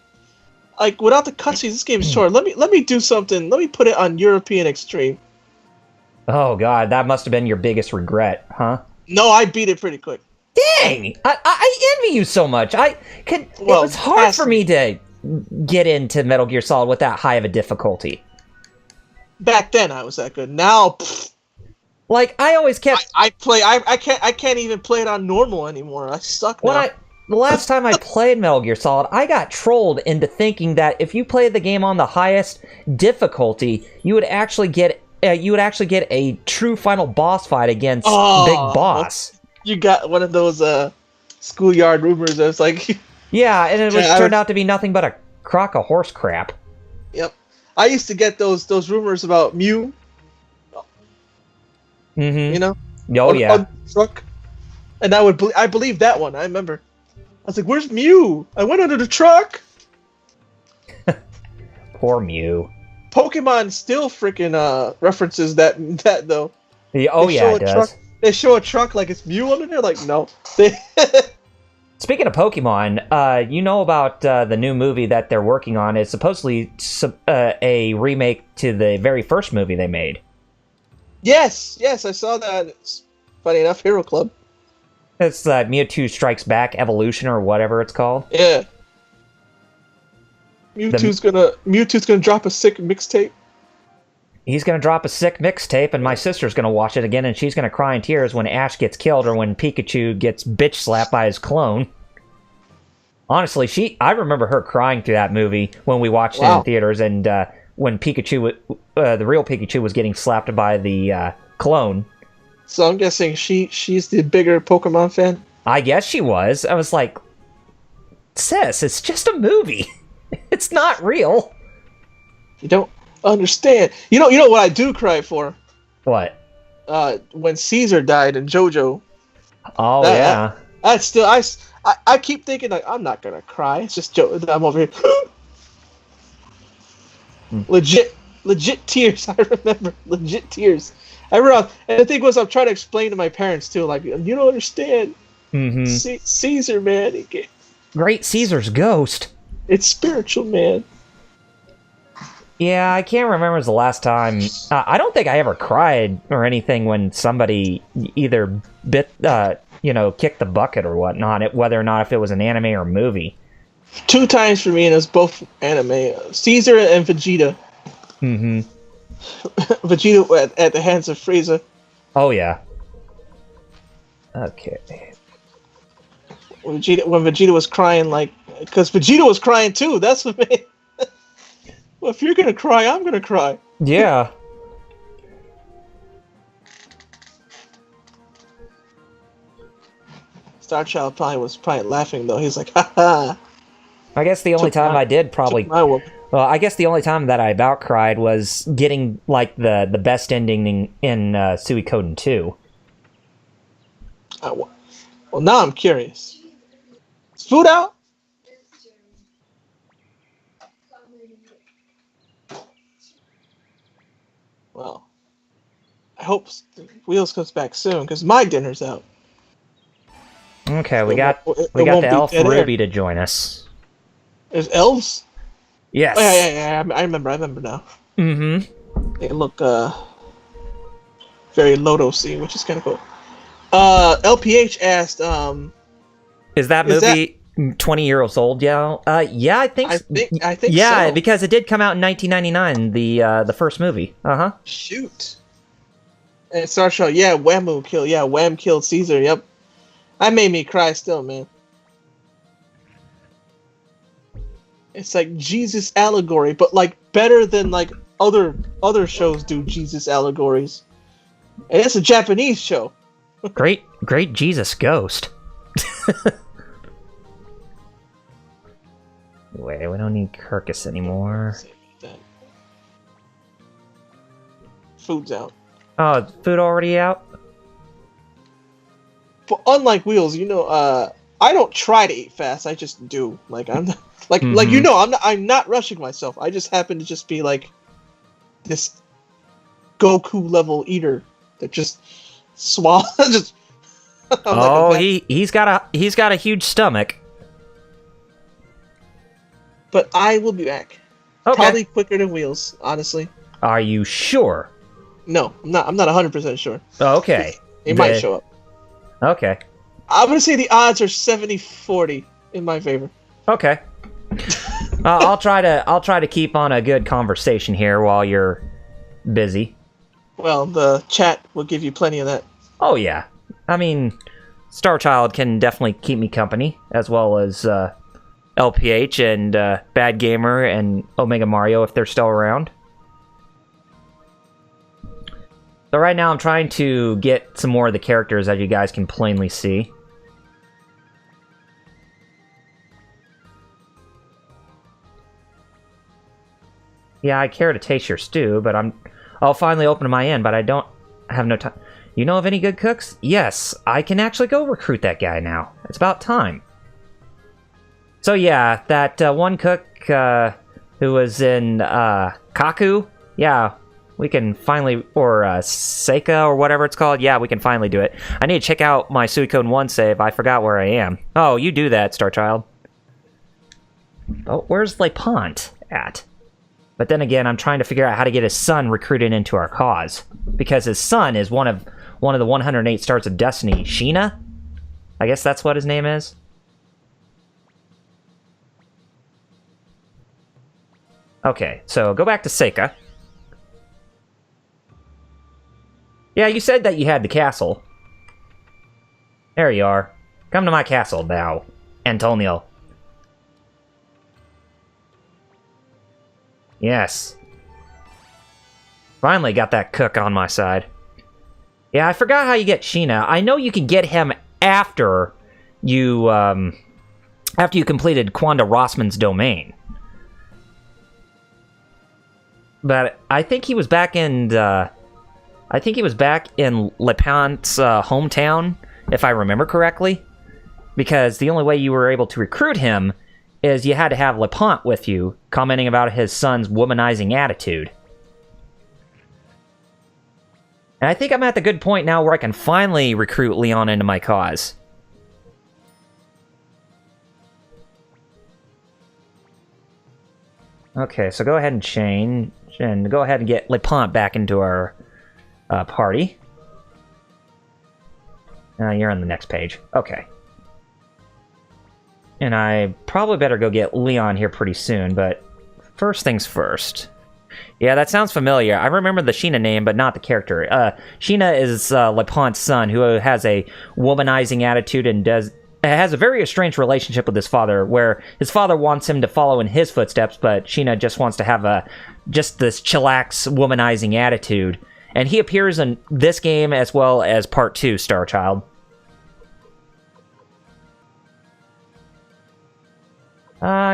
Like without the cutscenes, this game is short. Let me do something. Let me put it on European Extreme. Oh god, that must have been your biggest regret, huh? No, I beat it pretty quick. Dang! I envy you so much. It was hard for me to get into Metal Gear Solid with that high of a difficulty. Back then, I was that good. Now, pfft, like I always kept. I can't even play it on normal anymore. I suck now. The last time I played Metal Gear Solid, I got trolled into thinking that if you played the game on the highest difficulty, you would actually get a true final boss fight against Big Boss. You got one of those schoolyard rumors that's like... Yeah, and it turned out to be nothing but a crock of horse crap. Yep. I used to get those rumors about Mew. You know? Oh, yeah. On the truck. And I believed that one, I remember. I was like, where's Mew? I went under the truck. Poor Mew. Pokemon still freaking references that though. It does. They show a truck like it's Mew under there. Like no. Speaking of Pokemon, you know about the new movie that they're working on? It's supposedly a remake to the very first movie they made. Yes, I saw that. It's funny enough, Hero Club. It's Mewtwo Strikes Back Evolution or whatever it's called. Yeah. Mewtwo's gonna drop a sick mixtape. He's gonna drop a sick mixtape, and my sister's gonna watch it again, and she's gonna cry in tears when Ash gets killed or when Pikachu gets bitch slapped by his clone. Honestly, I remember her crying through that movie when we watched it in theaters, and when Pikachu, the real Pikachu, was getting slapped by the clone. So I'm guessing she's the bigger Pokemon fan? I guess she was. I was like, sis, it's just a movie. It's not real. You don't understand. You know what I do cry for? What? When Caesar died in JoJo. Oh, yeah. I keep thinking, like, I'm not gonna cry. It's just I'm over here. Legit tears. I remember. Legit tears. I remember, and the thing was, I'm trying to explain to my parents, too. Like, you don't understand. Caesar, man. Great Caesar's ghost. It's spiritual, man. Yeah, I can't remember the last time. I don't think I ever cried or anything when somebody either kicked the bucket or whatnot, whether or not if it was an anime or movie. 2 times for me, and it's both anime. Caesar and Vegeta. Vegeta at the hands of Frieza. Oh, yeah. Okay. When Vegeta was crying, like... Because Vegeta was crying, too. That's what made... Well, if you're gonna cry, I'm gonna cry. Yeah. Star Child was laughing, though. He's like, ha. I guess the only time I did probably... Well, I guess the only time that I about cried was getting, like, the best ending in Suikoden 2. Well, now I'm curious. Is food out? Well, I hope Wheels comes back soon, because my dinner's out. Okay, we got the elf Ruby to join us. There's elves? Yes. Oh, yeah, I remember now. They look very Lodo-y, which is kind of cool. LPH asked, is that movie 20 years old? Yeah. Yeah, I think. I think. Yeah, so. Because it did come out in 1999. The first movie. Shoot. And Star Show, yeah, Whamu killed. Yeah, Wham killed Caesar. Yep, that made me cry still, man. It's like Jesus allegory, but like better than like other shows do Jesus allegories. And it's a Japanese show. Great Jesus ghost. Wait, we don't need Kirkus anymore. Food's out. Oh, is food already out? But unlike Wheels, I don't try to eat fast. I just do. Like I'm not, like I'm not rushing myself. I just happen to just be like this Goku level eater that just swallow just. Oh, he's got a huge stomach. But I will be back. Okay. Probably quicker than Wheels, honestly. Are you sure? No, I'm not 100% sure. Okay. He might show up. Okay. I'm gonna say the odds are 70-40 in my favor. Okay. I'll try to keep on a good conversation here while you're busy. Well, the chat will give you plenty of that. Oh yeah. I mean, Starchild can definitely keep me company, as well as LPH and Bad Gamer and Omega Mario if they're still around. So right now I'm trying to get some more of the characters, as you guys can plainly see. Yeah, I care to taste your stew, but I'll finally open my end, but I don't have no time. You know of any good cooks? Yes, I can actually go recruit that guy now. It's about time. So yeah, that one cook who was in Kaku, yeah, we can finally, or Seika or whatever it's called, yeah, we can finally do it. I need to check out my Suikoden 1 save. I forgot where I am. Oh, you do that, Starchild. Oh, where's LePont at? But then again, I'm trying to figure out how to get his son recruited into our cause, because his son is one of the 108 Stars of Destiny. Sheena? I guess that's what his name is. Okay, so go back to Seika. Yeah, you said that you had the castle. There you are. Come to my castle now, Antonio. Yes. Finally got that cook on my side. Yeah, I forgot how you get Sheena. I know you can get him after you completed Quanda Rossman's domain. But I think he was back in LePont's hometown, if I remember correctly. Because the only way you were able to recruit him is you had to have LePont with you, commenting about his son's womanizing attitude. And I think I'm at the good point now where I can finally recruit Leon into my cause. Okay, so go ahead and change, and go ahead and get LePont back into our party. You're on the next page. Okay. And I probably better go get Leon here pretty soon, but first things first. Yeah, that sounds familiar. I remember the Sheena name, but not the character. Sheena is LePont's son, who has a womanizing attitude and has a very strange relationship with his father, where his father wants him to follow in his footsteps, but Sheena just wants to have just this chillax womanizing attitude. And he appears in this game as well as Part 2, Starchild.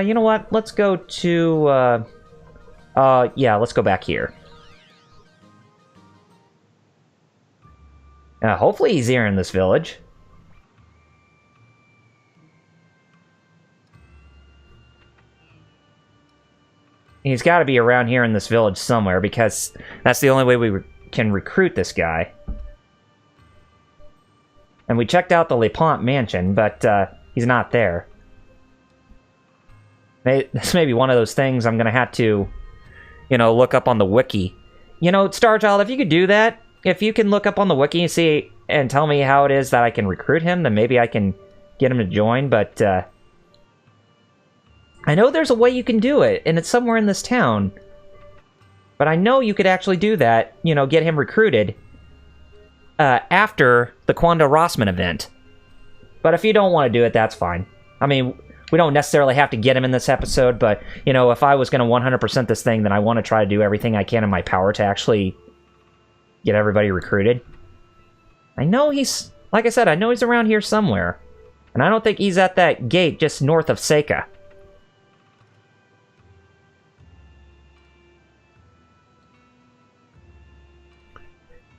You know what? Let's go to, yeah, let's go back here. Hopefully he's here in this village. He's got to be around here in this village somewhere, because that's the only way we can recruit this guy. And we checked out the LePont mansion, but he's not there. This may be one of those things I'm going to have to, look up on the wiki. Starchild, if you could do that, if you can look up on the wiki and see and tell me how it is that I can recruit him, then maybe I can get him to join, but I know there's a way you can do it, and it's somewhere in this town. But I know you could actually do that, get him recruited, after the Quando Rossman event. But if you don't want to do it, that's fine. I mean, we don't necessarily have to get him in this episode, but, you know, if I was going to 100% this thing, then I want to try to do everything I can in my power to actually get everybody recruited. I know he's, like I said, I know he's around here somewhere. And I don't think he's at that gate just north of Seika.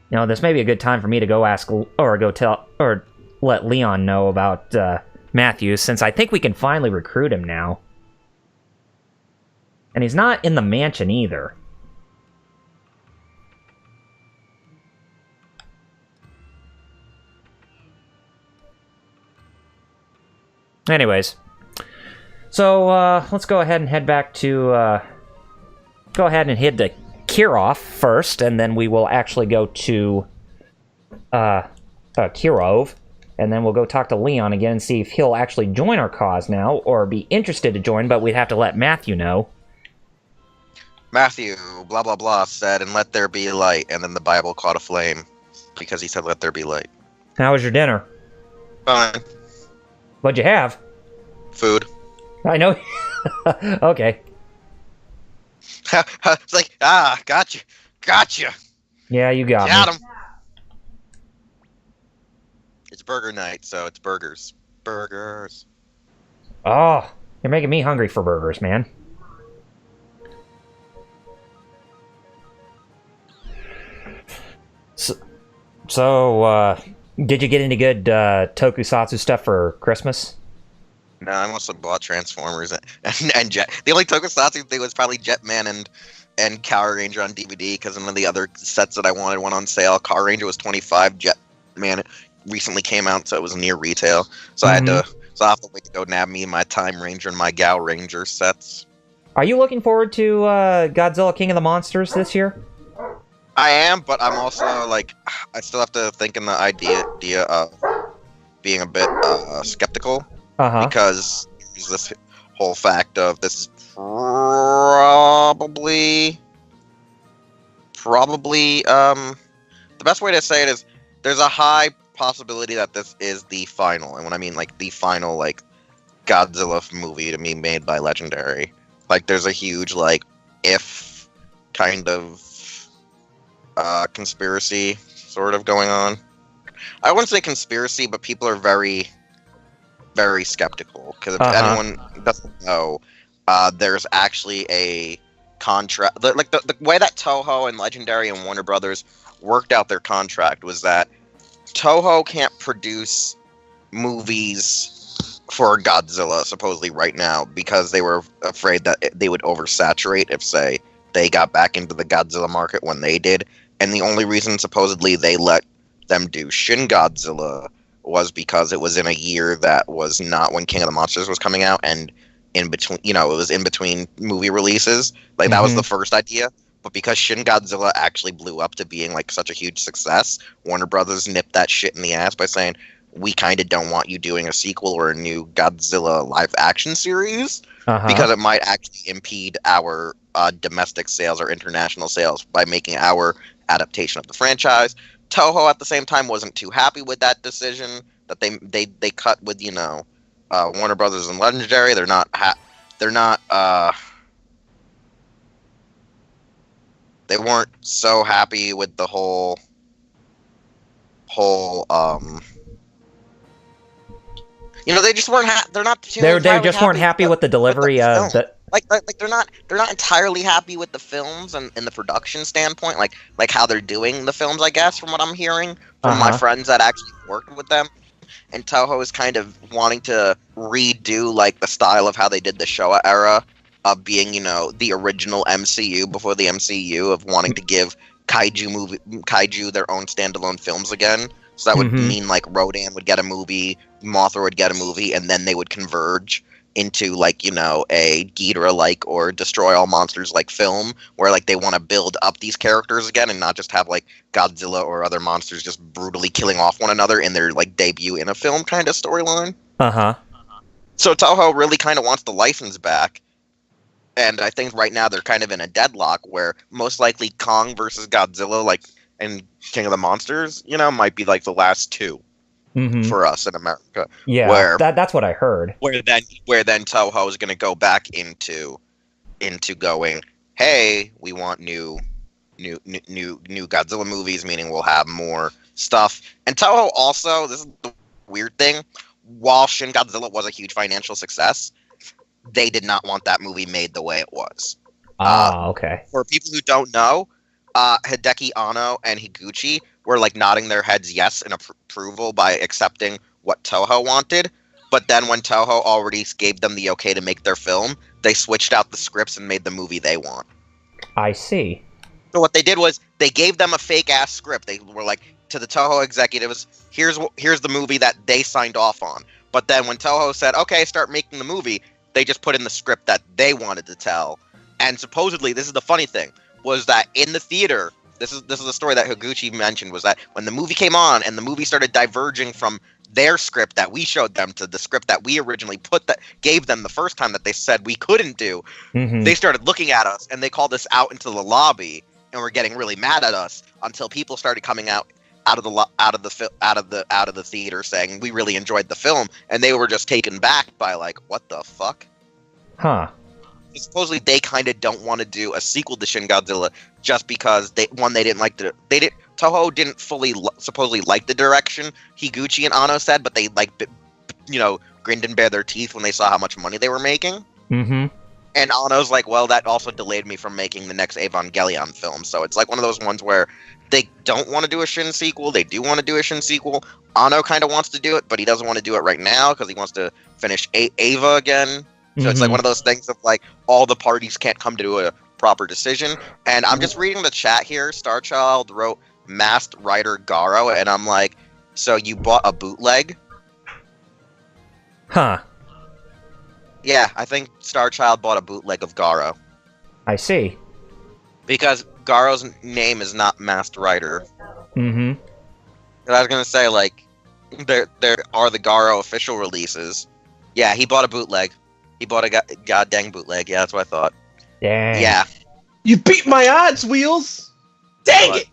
You know, this may be a good time for me to go ask, or go tell, or let Leon know about Matthew, since I think we can finally recruit him now. And he's not in the mansion either. Anyways, so let's go ahead and head back to, go ahead and head to Kirov first, and then we will actually go to Kirov, and then we'll go talk to Leon again and see if he'll actually join our cause now, or be interested to join, but we'd have to let Matthew know. Matthew, blah blah blah, said, and let there be light, and then the Bible caught aflame, because he said let there be light. How was your dinner? Fine. What'd you have? Food. I know. Okay. It's like, gotcha. Yeah, you got Got me. him. It's burger night, so it's burgers. Burgers. Oh, you're making me hungry for burgers, man. So, did you get any good tokusatsu stuff for Christmas? No, I mostly bought Transformers and Jet. The only tokusatsu thing was probably Jetman and Power Ranger on DVD, because one of the other sets that I wanted went on sale. Power Ranger was $25. Jetman recently came out, so it was near retail. So I have to wait to go nab me my Time Ranger and my Gal Ranger sets. Are you looking forward to Godzilla King of the Monsters this year? I am, but I'm also like, I still have to think in the idea of being a bit skeptical. Because there's this whole fact of this is probably the best way to say it is there's a high possibility that this is the final, and when I mean like the final like Godzilla movie to be made by Legendary, like there's a huge like if kind of conspiracy sort of going on. I wouldn't say conspiracy, but people are very skeptical, because if anyone doesn't know, there's actually a contract. The way that Toho and Legendary and Warner Brothers worked out their contract was that Toho can't produce movies for Godzilla supposedly right now, because they were afraid that they would oversaturate if, say, they got back into the Godzilla market when they did. And the only reason supposedly they let them do Shin Godzilla was because it was in a year that was not when King of the Monsters was coming out, and in between, it was in between movie releases. Like, that was the first idea. But because Shin Godzilla actually blew up to being, like, such a huge success, Warner Brothers nipped that shit in the ass by saying, we kind of don't want you doing a sequel or a new Godzilla live-action series, because it might actually impede our domestic sales or international sales by making our adaptation of the franchise. Toho at the same time wasn't too happy with that decision that they cut with Warner Brothers and Legendary. They're not they weren't so happy with the whole they just weren't they're not they just weren't happy with the delivery of the like they're not entirely happy with the films and in the production standpoint, like how they're doing the films, I guess, from what I'm hearing from my friends that actually worked with them. And Toho is kind of wanting to redo like the style of how they did the Showa era of being, the original MCU before the MCU, of wanting to give kaiju their own standalone films again. So that would mean like Rodan would get a movie, Mothra would get a movie, and then they would converge into like, a Ghidorah-like or Destroy All Monsters-like film, where like they want to build up these characters again and not just have like Godzilla or other monsters just brutally killing off one another in their like debut in a film kind of storyline. So Toho really kind of wants the license back. And I think right now they're kind of in a deadlock where most likely Kong versus Godzilla, like and King of the Monsters, might be like the last two for us in America. Yeah, that's what I heard. Where then Toho is going to go back into going, hey, we want new Godzilla movies, meaning we'll have more stuff. And Toho also, this is the weird thing, while Shin Godzilla was a huge financial success, they did not want that movie made the way it was. Okay. For people who don't know, Hideki Anno and Higuchi were like nodding their heads yes in approval by accepting what Toho wanted. But then when Toho already gave them the okay to make their film, they switched out the scripts and made the movie they want. I see. So what they did was they gave them a fake ass script. They were like, to the Toho executives, here's the movie that they signed off on. But then when Toho said, okay, start making the movie, they just put in the script that they wanted to tell. And supposedly, this is the funny thing, was that in the theater, this is a story that Higuchi mentioned, was that when the movie came on and the movie started diverging from their script that we showed them to the script that we originally gave them the first time that they said we couldn't do, they started looking at us and they called us out into the lobby and were getting really mad at us until people started coming out of the theater saying we really enjoyed the film, and they were just taken back by like, what the fuck? Huh. Supposedly they kind of don't want to do a sequel to Shin Godzilla just because Toho didn't fully supposedly like the direction Higuchi and Anno said, but they grinned and bare their teeth when they saw how much money they were making. And Anno's like, well, that also delayed me from making the next Evangelion film. So it's like one of those ones where they don't want to do a Shin sequel. They do want to do a Shin sequel. Anno kind of wants to do it, but he doesn't want to do it right now because he wants to finish Ava again. So it's like one of those things of like all the parties can't come to a proper decision. And I'm just reading the chat here. Starchild wrote Masked Rider Garo, and I'm like, so you bought a bootleg? Huh. Yeah, I think Starchild bought a bootleg of Garo. I see. Because Garo's name is not Masked Rider. I was gonna say, like, there are the Garo official releases. Yeah, he bought a bootleg. He bought a goddamn bootleg. Yeah, that's what I thought. Dang. Yeah. You beat my odds, Wheels! Dang What? it!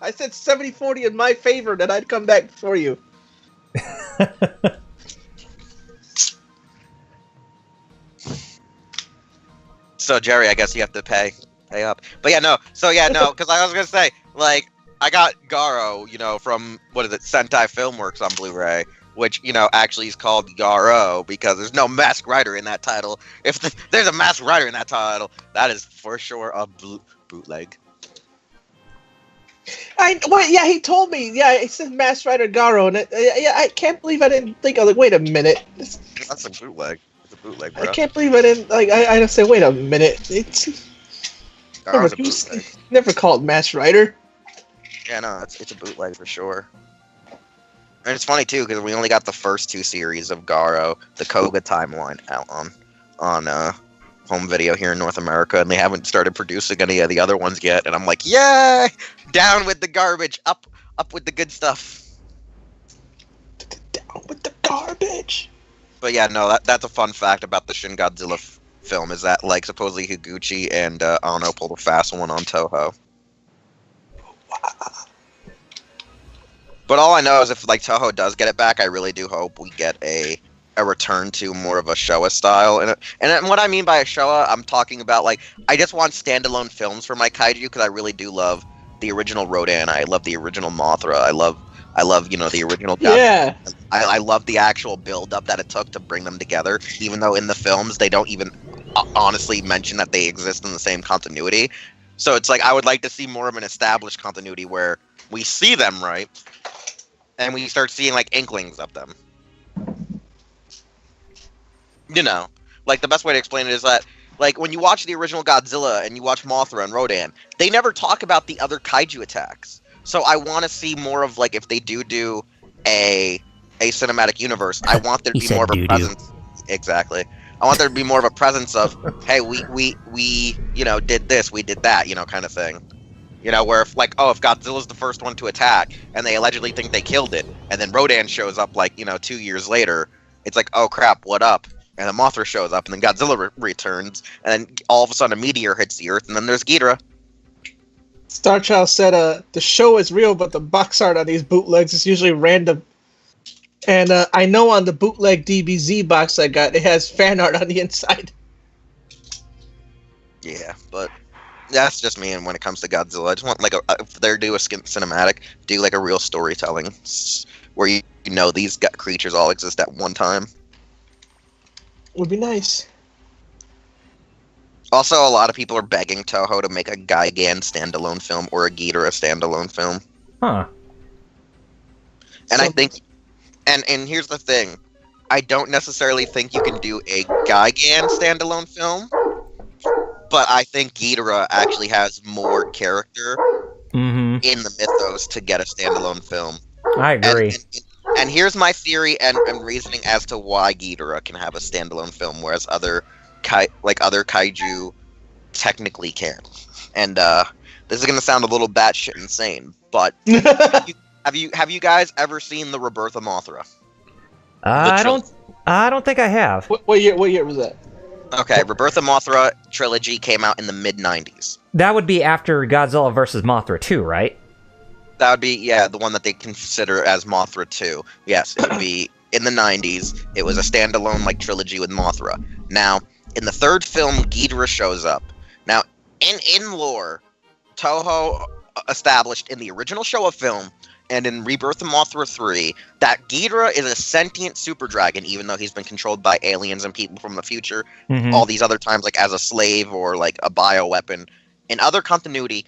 I said 70-40 in my favor that I'd come back before you. So, Jerry, I guess you have to pay up. But yeah, no. So, yeah, no, because I was going to say, like, I got Garo, from, what is it, Sentai Filmworks on Blu-ray, which, actually is called Garo because there's no Masked Rider in that title. If there's a Masked Rider in that title, that is for sure a bootleg. Yeah, he told me. Yeah, it says Masked Rider Garo, and I can't believe I didn't think. I was like, wait a minute. That's a bootleg. It's a bootleg, bro. I can't believe I didn't I just said, wait a minute. It's never called Masked Rider. Yeah, no, it's a bootleg for sure. And it's funny too because we only got the first two series of Garo, the Koga timeline, out on home video here in North America, and they haven't started producing any of the other ones yet. And I'm like, yay! Down with the garbage, up with the good stuff. Down with the garbage. But yeah, no, that's a fun fact about the Shin Godzilla film is that like supposedly Higuchi and Anno pulled a fast one on Toho. Wow. But all I know is if like Toho does get it back, I really do hope we get a return to more of a Showa style. And what I mean by a Showa, I'm talking about like I just want standalone films for my kaiju because I really do love the original Rodan. I love the original Mothra. I love the original Godzilla. Yeah. I love the actual build up that it took to bring them together, even though in the films they don't even honestly mention that they exist in the same continuity. So it's like I would like to see more of an established continuity where we see them, right? And we start seeing like inklings of them. Like the best way to explain it is that like when you watch the original Godzilla and you watch Mothra and Rodan, they never talk about the other kaiju attacks. So I want to see more of like if they do a cinematic universe, I want there to be more of a presence. Exactly. I want there to be more of a presence of, hey, we did this, we did that, kind of thing. Where if Godzilla's the first one to attack and they allegedly think they killed it, and then Rodan shows up 2 years later, it's like, oh crap, what up? And then Mothra shows up, and then Godzilla returns, and then all of a sudden a meteor hits the Earth, and then there's Ghidorah. Starchild said, the show is real, but the box art on these bootlegs is usually random. And I know on the bootleg DBZ box I got, it has fan art on the inside. Yeah, but that's just me. And when it comes to Godzilla, I just want like if they're do a cinematic, do like a real storytelling where you know these creatures all exist at one time. Would be nice. Also, a lot of people are begging Toho to make a Gigan standalone film or a Ghidorah standalone film. Huh. And I think, and here's the thing, I don't necessarily think you can do a Gigan standalone film, but I think Ghidorah actually has more character in the mythos to get a standalone film. I agree. And here's my theory and reasoning as to why Ghidorah can have a standalone film, whereas other kaiju technically can. And this is gonna sound a little batshit insane, but have you guys ever seen the Rebirth of Mothra? I don't think I have. What year was that? Okay, Rebirth of Mothra trilogy came out in the mid-90s. That would be after Godzilla vs. Mothra 2, right? That would be, yeah, the one that they consider as Mothra 2. Yes, it would be in the 90s. It was a standalone, like, trilogy with Mothra. Now, in the third film, Ghidorah shows up. Now, in lore, Toho established in the original Showa film and in Rebirth of Mothra 3 that Ghidorah is a sentient super dragon, even though he's been controlled by aliens and people from the future all these other times, like as a slave or like a bioweapon. In other continuity,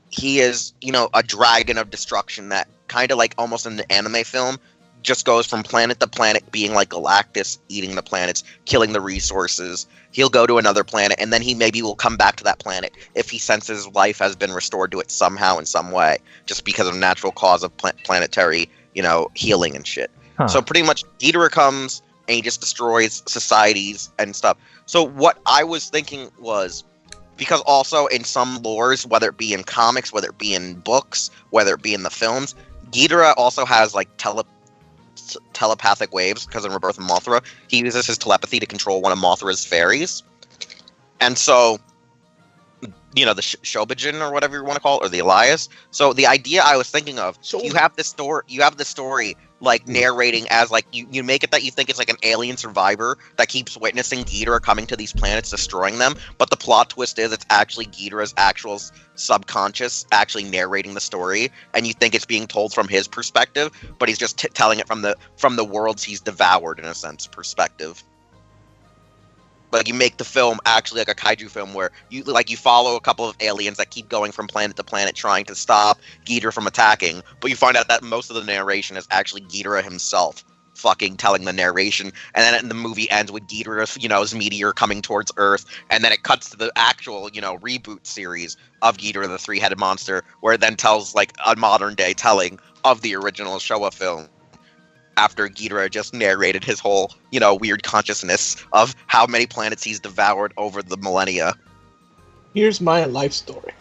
he is, you know, a dragon of destruction that kind of like almost in the anime film just goes from planet to planet, being like Galactus, eating the planets, killing the resources. He'll go to another planet, and then he maybe will come back to that planet if he senses life has been restored to it somehow in some way, just because of natural cause of planetary, you know, healing and shit. Huh. So pretty much Ghidorah comes and he just destroys societies and stuff. So what I was thinking was, because also in some lores, whether it be in comics, whether it be in books, whether it be in the films, Ghidorah also has like telepathic waves, because in Rebirth of Mothra, he uses his telepathy to control one of Mothra's fairies. And so, you know, the Shobijin or whatever you want to call it, or the Elias. So the idea I was thinking of, you have this story like narrating as like you make it that you think it's like an alien survivor that keeps witnessing Ghidorah coming to these planets, destroying them. But the plot twist is it's actually Ghidorah's actual subconscious actually narrating the story, and you think it's being told from his perspective, but he's just telling it from the worlds he's devoured, in a sense, perspective. Like, you make the film actually like a kaiju film where you follow a couple of aliens that keep going from planet to planet trying to stop Ghidorah from attacking, but you find out that most of the narration is actually Ghidorah himself fucking telling the narration, and then the movie ends with Ghidorah, you know, his meteor coming towards Earth, and then it cuts to the actual, you know, reboot series of Ghidorah the Three-Headed Monster, where it then tells like a modern day telling of the original Showa film, after Ghidorah just narrated his whole, you know, weird consciousness of how many planets he's devoured over the millennia. Here's my life story.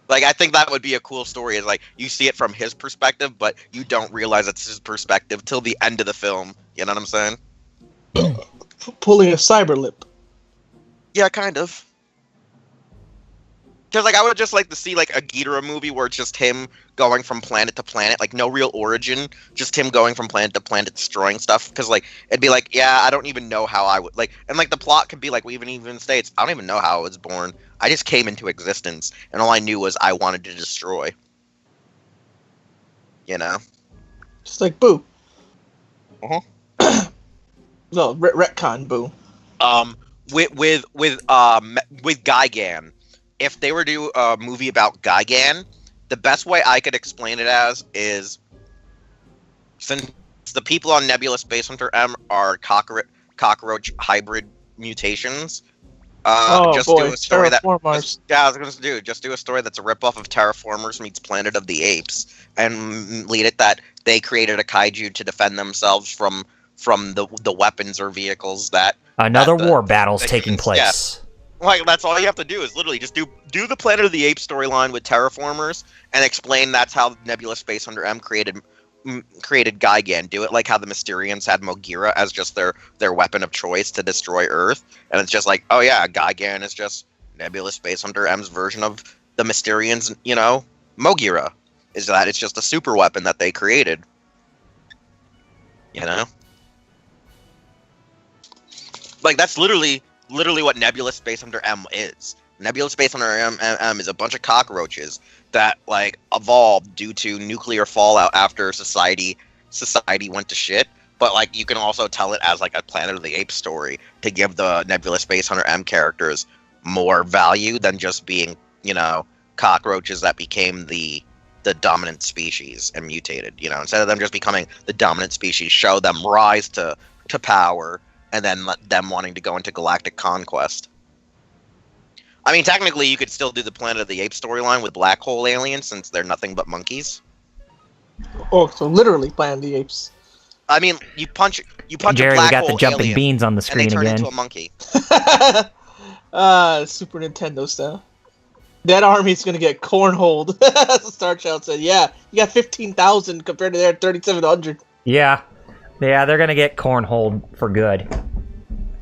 Like, I think that would be a cool story, is like, you see it from his perspective, but you don't realize it's his perspective till the end of the film. You know what I'm saying? Pulling a cyber lip. Yeah, kind of. Because, like, I would just like to see, like, a Ghidorah movie where it's just him going from planet to planet, like, no real origin, just him going from planet to planet, destroying stuff. Because, like, it'd be like, yeah, I don't even know how I would, like, and, like, the plot could be, like, we even states, I don't even know how I was born. I just came into existence, and all I knew was I wanted to destroy. You know? Just like Boo. Uh-huh. No, retcon Boo. With Gigan, if they were to do a movie about Gigan, the best way I could explain it as is, since the people on Nebula Space Hunter M are cockroach hybrid mutations, just do a story that just do a story that's a ripoff of Terraformers meets Planet of the Apes, and lead it that they created a kaiju to defend themselves from the weapons or vehicles that war battle's taking place. Yeah. Like, that's all you have to do, is literally just do the Planet of the Apes storyline with Terraformers and explain that's how Nebula Space Hunter M created Gigan. Do it like how the Mysterians had Mogira as just their weapon of choice to destroy Earth, and it's just like, oh yeah, Gigan is just Nebula Space Hunter M's version of the Mysterians, you know, Mogira, is that it's just a super weapon that they created. You know? Like, that's literally what Nebula Space Hunter M is. Nebula Space Hunter M is a bunch of cockroaches that, like, evolved due to nuclear fallout after society went to shit. But, like, you can also tell it as, like, a Planet of the Apes story to give the Nebula Space Hunter M characters more value than just being, you know, cockroaches that became the dominant species and mutated. You know, instead of them just becoming the dominant species, show them rise to power, and then them wanting to go into galactic conquest. I mean, technically, you could still do the Planet of the Apes storyline with black hole aliens, since they're nothing but monkeys. Oh, so literally Planet of the Apes. I mean, you punch Jerry, a black we got hole the jumping alien, beans on the and screen they turn again. into a monkey. Super Nintendo style. That army's gonna get cornholed. Star Child said, "Yeah, you got 15,000 compared to their 3,700." Yeah, they're gonna get cornholed for good.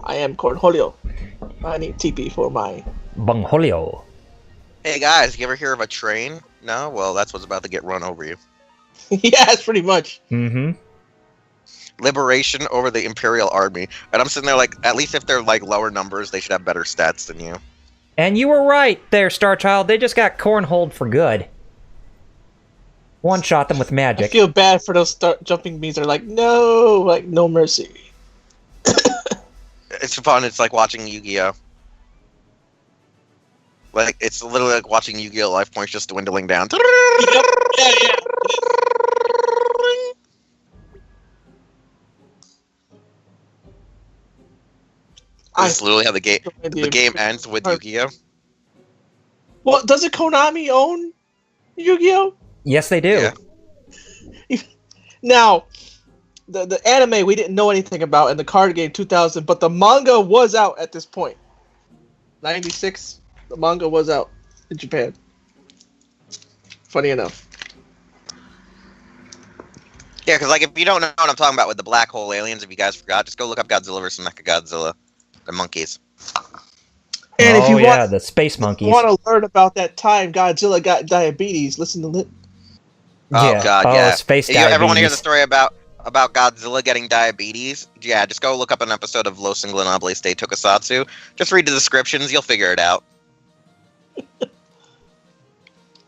I am Cornholio. I need TP for my Bungholio. Hey guys, you ever hear of a train? No? Well, that's what's about to get run over you. Yeah, that's pretty much. Mm-hmm. Liberation over the Imperial Army. And I'm sitting there like, at least if they're like lower numbers, they should have better stats than you. And you were right there, Star Child. They just got cornholed for good. One-shot them with I magic. feel bad for those jumping beans. They're like, no, like no mercy. It's fun. It's like watching Yu-Gi-Oh! Like, it's literally like watching Yu-Gi-Oh! Life points just dwindling down. Yep. Yeah. This is literally how the game ends with Yu-Gi-Oh! Well, doesn't Konami own Yu-Gi-Oh? Yes, they do. Yeah. Now, the anime we didn't know anything about, and the card game 2000, but the manga was out at this point. 96, the manga was out in Japan. Funny enough. Yeah, because like if you don't know what I'm talking about with the black hole aliens, if you guys forgot, just go look up Godzilla vs. Mechagodzilla. The monkeys. And if you want, the space monkeys. want to learn about that time Godzilla got diabetes, listen to it. Oh Yeah. god, Oh, yeah. space You ever want to hear the diabetes. story about Godzilla getting diabetes? Yeah, just go look up an episode of Los Inglenobles de Tokusatsu. Just read the descriptions, you'll figure it out.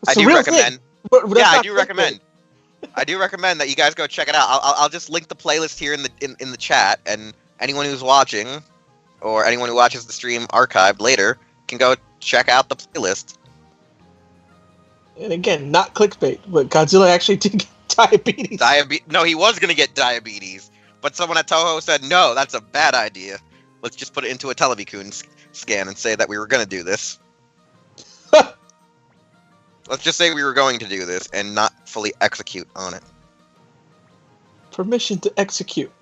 I do recommend. I do recommend that you guys go check it out. I'll just link the playlist here in the chat, and anyone who's watching, or anyone who watches the stream archived later, can go check out the playlist. And again, not clickbait, but Godzilla actually did get diabetes. No, he was gonna get diabetes, but someone at Toho said, no, that's a bad idea. Let's just put it into a Televicoon scan and say that we were gonna do this. Let's just say we were going to do this and not fully execute on it. Permission to execute.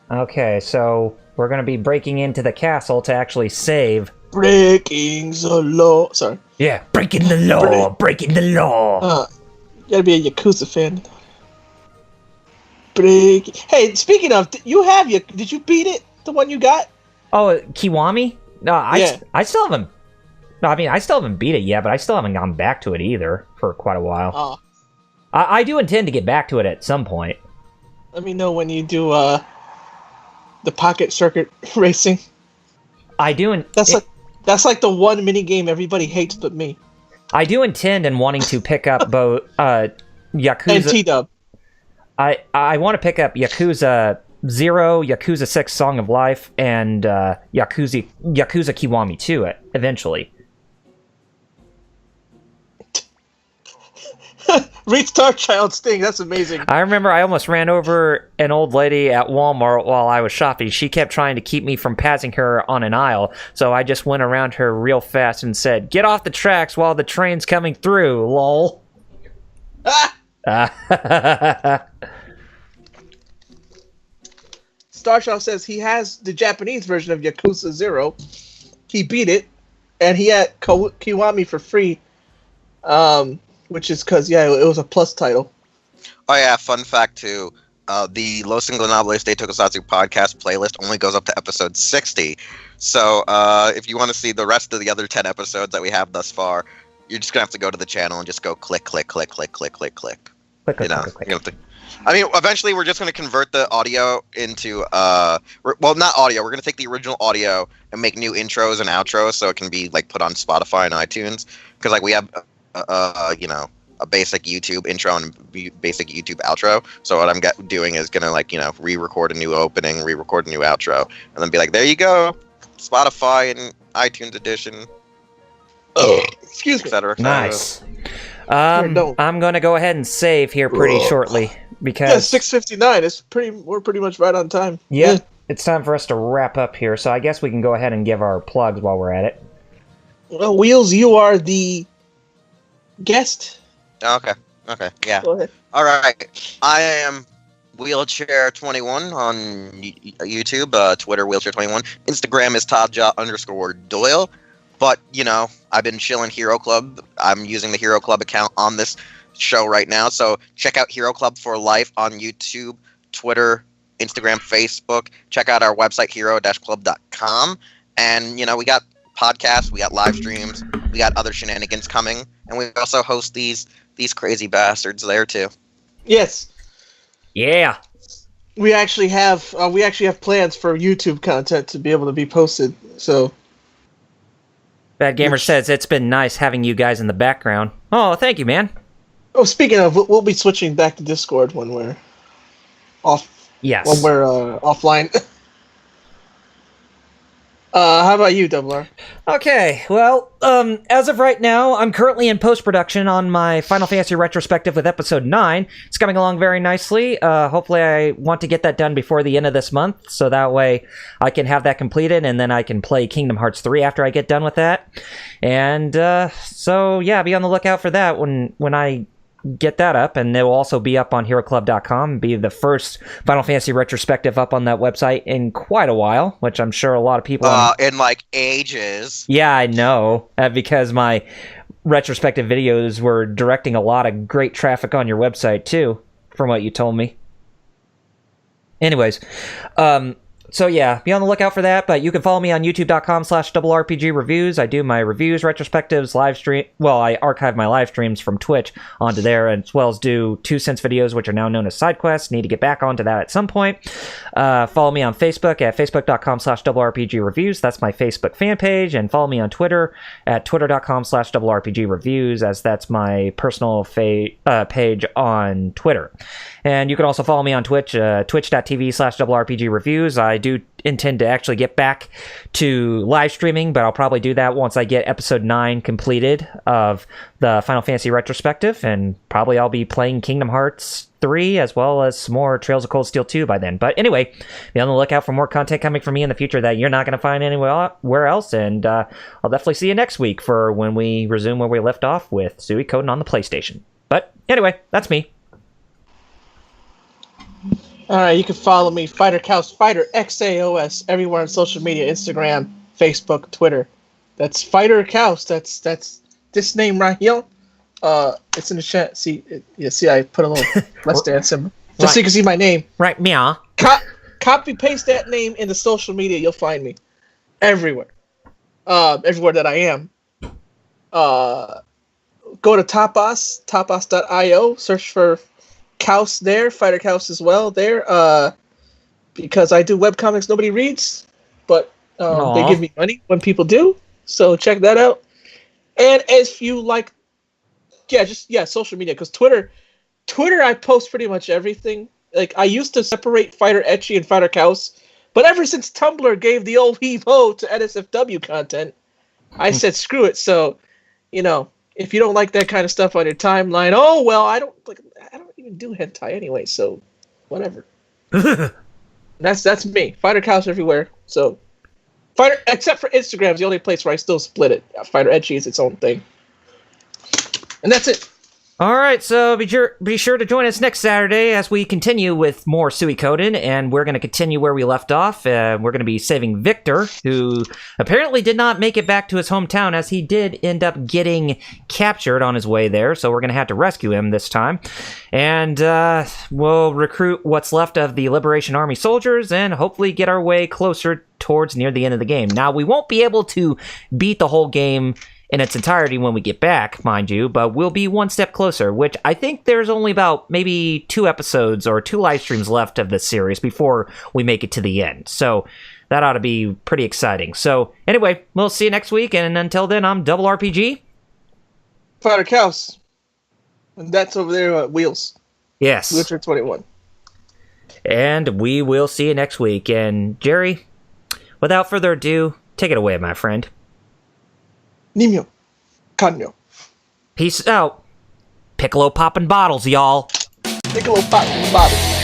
Okay, so we're going to be breaking into the castle to actually save. Breaking the law. Sorry. Yeah, breaking the law, breaking the law. You gotta be a Yakuza fan. Hey, speaking of, did you beat it? The one you got? Oh, Kiwami? No, Yeah. I still haven't. No, I mean, I still haven't beat it yet, but I still haven't gone back to it either for quite a while. Oh, I do intend to get back to it at some point. let me know when you do the pocket circuit racing. I do. That's like the one mini game everybody hates but me. I do intend in wanting to pick up both Yakuza. And T-Dub. I want to pick up Yakuza 0, Yakuza 6 Song of Life, and Yakuza Kiwami 2 eventually. Read Star Child's thing. That's amazing. I remember I almost ran over an old lady at Walmart while I was shopping. She kept trying to keep me from passing her on an aisle, so I just went around her real fast and said, "Get off the tracks while the train's coming through, lol." Star Child says he has the Japanese version of Yakuza 0. He beat it, and he had Kiwami for free, which is because, yeah, it was a plus title. Oh yeah, fun fact too. the Los Ingobernables de Tokusatsu podcast playlist only goes up to episode 60. So if you want to see the rest of the other 10 episodes that we have thus far, you're just gonna have to go to the channel and just go click, click, click, click, click, click, click. Click, You know, click, click. you have to. I mean, eventually we're just gonna convert the audio into well, not audio. We're gonna take the original audio and make new intros and outros so it can be like put on Spotify and iTunes. Because like we have, you know, a basic YouTube intro and basic YouTube outro. So what I'm doing is gonna like, you know, re-record a new opening, re-record a new outro, and then be like, there you go, Spotify and iTunes edition. Oh, excuse me. Etc. Nice. no. I'm going to go ahead and save here pretty shortly because Yeah, 6:59. We're pretty much right on time. yeah, it's time for us to wrap up here. So I guess we can go ahead and give our plugs while we're at it. Well, Wheels, you are the guest. Okay. Yeah. Go ahead. All right. I am Wheelchair21 on YouTube, Twitter Wheelchair21, Instagram is Tadja_Doyle. But you know, I've been chilling Hero Club. I'm using the Hero Club account on this show right now. So check out Hero Club for Life on YouTube, Twitter, Instagram, Facebook. Check out our website hero-club.com. And you know, we got podcasts, we got live streams, we got other shenanigans coming, and we also host these crazy bastards there too. Yes, Yeah. we actually have plans for YouTube content to be able to be posted. So Bad Gamer says it's been nice having you guys in the background. Oh, thank you, man. oh, speaking of, we'll be switching back to Discord when we're off. Yes. When we're offline. How about you, Double R? Okay, well, as of right now, I'm currently in post-production on my Final Fantasy retrospective with Episode 9. It's coming along very nicely. Hopefully I want to get that done before the end of this month, so that way I can have that completed, and then I can play Kingdom Hearts 3 after I get done with that. And, so, yeah, be on the lookout for that when I get that up, and it will also be up on HeroClub.com, be the first Final Fantasy retrospective up on that website in quite a while, which I'm sure a lot of people... In like ages. Yeah, I know, because my retrospective videos were directing a lot of great traffic on your website, too, from what you told me. Anyways, so yeah, be on the lookout for that, but you can follow me on youtube.com/RPGreviews. I do my reviews, retrospectives, live stream. Well, I archive my live streams from Twitch onto there, as well as do 2 cents videos, which are now known as side quests. Need to get back onto that at some point. Follow me on Facebook at facebook.com/RPGreviews. That's my Facebook fan page, and follow me on Twitter at twitter.com/RPGreviews, as that's my personal page on Twitter. And you can also follow me on Twitch, twitch.tv/RPGreviews. I do intend to actually get back to live streaming, but I'll probably do that once I get episode 9 completed of the Final Fantasy retrospective, and probably I'll be playing Kingdom Hearts 3 as well as some more Trails of Cold Steel 2 by then. But anyway, be on the lookout for more content coming from me in the future that you're not going to find anywhere else, and I'll definitely see you next week for when we resume where we left off with Suikoden on the PlayStation. But anyway, that's me. Alright, you can follow me, Fighter Chaos, Fighter XAOS, everywhere on social media, Instagram, Facebook, Twitter. That's Fighter Chaos. That's this name right here. It's in the chat. See, see, I put a little Let's Dance symbol. Just so you can see my name. Right, meow. Copy paste that name into social media, you'll find me. Everywhere. Everywhere that I am. Go to Tapas.io, search for Kaus there, Fighter Kaus as well there, because I do webcomics nobody reads, but they give me money when people do, so check that out. And if you like, social media, because Twitter I post pretty much everything. Like, I used to separate Fighter Ecchi and Fighter Kaus, but ever since Tumblr gave the old heave-ho to NSFW content, I said screw it. So, you know, if you don't like that kind of stuff on your timeline, oh well, I don't even do hentai anyway, so whatever. That's me. Fighter Cows everywhere. So Fighter, except for Instagram, is the only place where I still split it. Fighter Ecchi is its own thing, and that's it. All right, so be sure to join us next Saturday as we continue with more Suikoden, and we're going to continue where we left off. We're going to be saving Victor, who apparently did not make it back to his hometown, as he did end up getting captured on his way there, so we're going to have to rescue him this time. And we'll recruit what's left of the Liberation Army soldiers and hopefully get our way closer towards near the end of the game. Now, we won't be able to beat the whole game in its entirety when we get back, mind you, but we'll be one step closer, which I think there's only about maybe 2 episodes or 2 live streams left of this series before we make it to the end. So that ought to be pretty exciting. So anyway, we'll see you next week, and until then, I'm Double RPG. Fighter Cows. And that's over there at Wheels. Yes. Wheelchair 21. And we will see you next week. And Jerry, without further ado, take it away, my friend. Nimyo. Kanyo. Peace out. Piccolo popping bottles, y'all. Piccolo popping bottles.